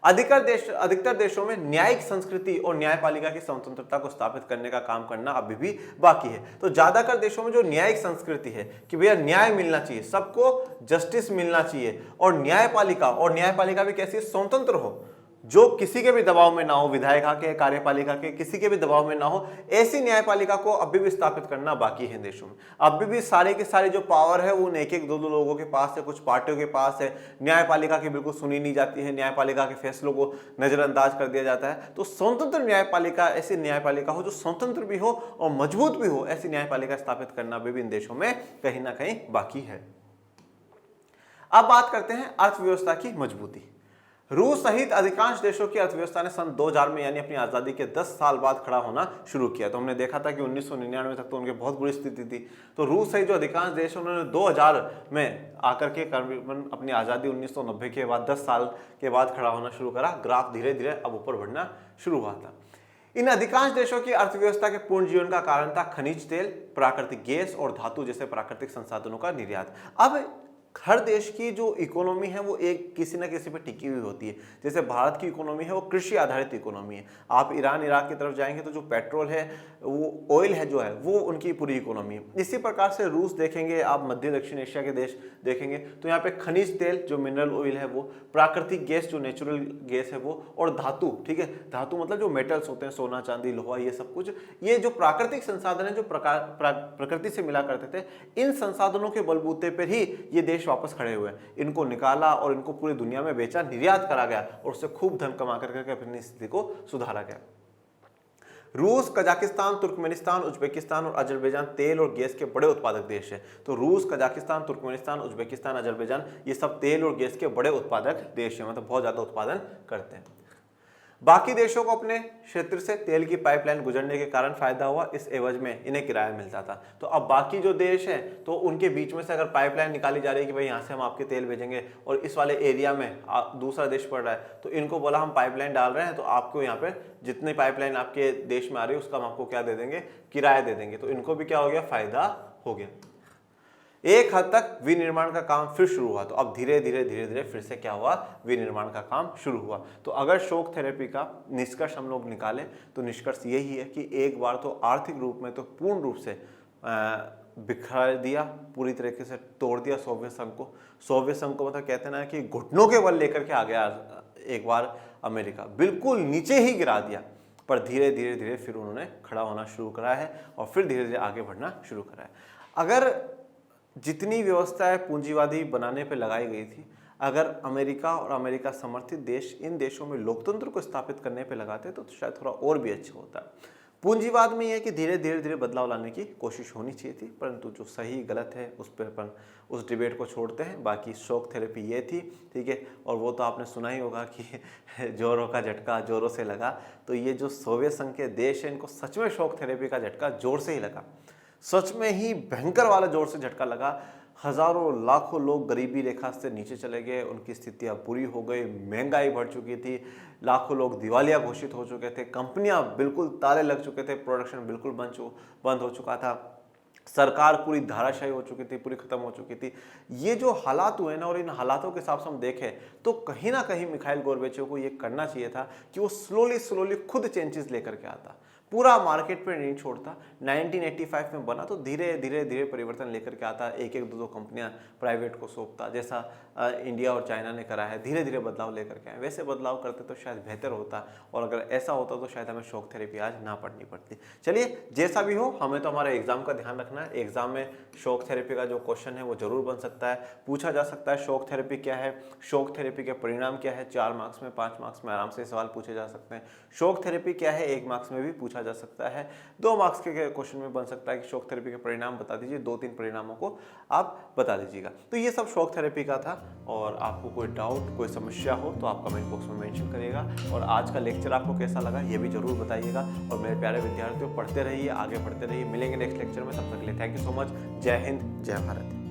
अधिकतर देशों में न्यायिक संस्कृति और न्यायपालिका की स्वतंत्रता को स्थापित करने का काम करना अभी भी बाकी है। तो ज्यादातर देशों में जो न्यायिक संस्कृति है कि भैया न्याय मिलना चाहिए, सबको जस्टिस मिलना चाहिए, और न्यायपालिका भी कैसी, स्वतंत्र हो, जो किसी के भी दबाव में ना हो, विधायिका के, कार्यपालिका के, किसी के भी दबाव में ना हो, ऐसी न्यायपालिका को अभी भी स्थापित करना बाकी है देशों में। अभी भी सारे के सारे जो पावर है वो एक दो लोगों के पास है, कुछ पार्टियों के पास है। न्यायपालिका की बिल्कुल सुनी नहीं जाती है, न्यायपालिका के फैसलों को नजरअंदाज कर दिया जाता है। तो स्वतंत्र न्यायपालिका, ऐसी न्यायपालिका हो जो स्वतंत्र भी हो और मजबूत भी हो, ऐसी न्यायपालिका स्थापित करना अभी भी इन देशों में कहीं ना कहीं बाकी है। अब बात करते हैं अर्थव्यवस्था की मजबूती। रूस सहित अधिकांश देशों की अर्थव्यवस्था ने सन 2000 में यानी अपनी आजादी के 10 साल बाद खड़ा होना शुरू किया। तो हमने देखा था कि 1999 तक तो उनकी बहुत बुरी स्थिति थी। तो रूस सहित जो अधिकांश देश उन्होंने 2000 में आकर के अपनी आजादी 1990 के बाद 10 साल के बाद खड़ा होना शुरू करा। ग्राफ धीरे धीरे अब ऊपर बढ़ना शुरू हुआ था। इन अधिकांश देशों की अर्थव्यवस्था के पूर्ण जीवन का कारण था खनिज तेल, प्राकृतिक गैस और धातु जैसे प्राकृतिक संसाधनों का निर्यात। अब हर देश की जो इकोनॉमी है वो एक किसी न किसी पे टिकी हुई होती है। जैसे भारत की इकोनॉमी है वो कृषि आधारित इकोनॉमी है। आप ईरान इराक की तरफ जाएंगे तो जो पेट्रोल है, वो ऑयल है जो है, वो उनकी पूरी इकोनॉमी है। इसी प्रकार से रूस देखेंगे, आप मध्य दक्षिण एशिया के देश देखेंगे तो यहाँ पे खनिज तेल जो मिनरल ऑयल है वो, प्राकृतिक गैस जो नेचुरल गैस है वो, और धातु, ठीक है, धातु मतलब जो मेटल्स होते हैं, सोना चांदी लोहा, ये सब कुछ, ये जो प्राकृतिक संसाधन है जो प्रकृति से मिला करते थे, इन संसाधनों के बलबूते पर ही ये देश देश वापस खड़े हुए, इनको निकाला और इनको पूरी दुनिया में बेचा, निर्यात करा गया और उससे खूब धन कमा करके अपनी स्थिति को सुधारा गया। रूस, कजाकिस्तान, तुर्कमेनिस्तान, उज्बेकिस्तान और अजरबैजान तेल और गैस के बड़े उत्पादक देश हैं। तो रूस, कजाकिस्तान, तुर्कमेनिस्तान, उज्बेकिस्तान, अजरबैजान ये सब तेल और गैस के बड़े उत्पादक देश हैं, मतलब बहुत ज्यादा उत्पादन करते हैं। बाकी देशों को अपने क्षेत्र से तेल की पाइपलाइन गुजरने के कारण फायदा हुआ, इस एवज में इन्हें किराया मिलता था। तो अब बाकी जो देश हैं तो उनके बीच में से अगर पाइपलाइन निकाली जा रही है कि भाई यहाँ से हम आपके तेल भेजेंगे और इस वाले एरिया में दूसरा देश पड़ रहा है, तो इनको बोला हम पाइपलाइन डाल रहे हैं तो आपको यहाँ पे जितनी पाइपलाइन आपके देश में आ रही है उसका हम आपको क्या दे देंगे, किराया दे देंगे। तो इनको भी क्या हो गया, फायदा हो गया। एक हद तक विनिर्माण का काम फिर शुरू हुआ। तो अब धीरे धीरे फिर से क्या हुआ, विनिर्माण का काम शुरू हुआ। तो अगर शॉक थेरेपी का निष्कर्ष हम लोग निकालें तो निष्कर्ष यही है कि एक बार तो आर्थिक रूप में तो पूर्ण रूप से बिखर दिया, पूरी तरीके से तोड़ दिया सोवियत संघ को। सोवियत संघ को मतलब कहते हैं ना कि घुटनों के बल लेकर के आ गया एक बार अमेरिका, बिल्कुल नीचे ही गिरा दिया। पर धीरे धीरे फिर उन्होंने खड़ा होना शुरू करा है और फिर धीरे धीरे आगे बढ़ना शुरू करा है। अगर जितनी व्यवस्थाएं पूंजीवादी बनाने पे लगाई गई थी, अगर अमेरिका और अमेरिका समर्थित देश इन देशों में लोकतंत्र को स्थापित करने पे लगाते तो शायद थोड़ा और भी अच्छा होता। पूंजीवाद में यह है कि धीरे धीरे बदलाव लाने की कोशिश होनी चाहिए थी, परंतु जो सही गलत है उस पर अपन उस डिबेट को छोड़ते हैं। बाकी शॉक थेरेपी ये थी, ठीक है। और वो तो आपने सुना ही होगा कि जोरों का झटका जोरों से लगा। तो ये जो सोवियत संघ के देश है इनको सच में शॉक थेरेपी का झटका जोर से ही लगा, सच में ही भयंकर वाला जोर से झटका लगा। हजारों लाखों लोग गरीबी रेखा से नीचे चले गए, उनकी स्थितियां बुरी हो गई, महंगाई बढ़ चुकी थी, लाखों लोग दिवालिया घोषित हो चुके थे, कंपनियां बिल्कुल ताले लग चुके थे, प्रोडक्शन बिल्कुल बंद हो चुका था, सरकार पूरी धाराशायी हो चुकी थी, पूरी खत्म हो चुकी थी। ये जो हालात हुए ना, और इन हालातों के हिसाब से हम देखें तो कहीं ना कहीं मिखाइल गोर्बेचोव को ये करना चाहिए था कि वो स्लोली खुद चेंजेस लेकर के आता, पूरा मार्केट पे नहीं छोड़ता। 1985 में बना तो धीरे धीरे परिवर्तन लेकर के आता, एक दो कंपनियां प्राइवेट को सौंपता, जैसा इंडिया और चाइना ने करा है। धीरे धीरे बदलाव लेकर के आए, वैसे बदलाव करते तो शायद बेहतर होता, और अगर ऐसा होता तो शायद हमें शॉक थेरेपी आज ना पढ़नी पड़ती। चलिए, जैसा भी हो, हमें तो हमारे एग्जाम का ध्यान रखना है। एग्जाम में शॉक थेरेपी का जो क्वेश्चन है वो जरूर बन सकता है, पूछा जा सकता है शॉक थेरेपी क्या है, शॉक थेरेपी के परिणाम क्या है। 4 मार्क्स में 5 मार्क्स में आराम से सवाल पूछे जा सकते हैं। शॉक थेरेपी क्या है 1 मार्क्स में भी पूछा जा सकता है। 2 मार्क्स के क्वेश्चन में बन सकता है कि शॉक थेरेपी के परिणाम बता दीजिए, 2-3 परिणामों को आप बता दीजिएगा। तो ये सब शॉक थेरेपी का था, और आपको कोई डाउट, कोई समस्या हो तो आप कमेंट बॉक्स में मेंशन करिएगा। और आज का लेक्चर आपको कैसा लगा ये भी जरूर बताइएगा। और मेरे प्यारे विद्यार्थियों, पढ़ते रहिए, आगे बढ़ते रहिए। मिलेंगे नेक्स्ट लेक्चर में, तब तक के लिए थैंक यू सो मच। जय हिंद, जय भारत।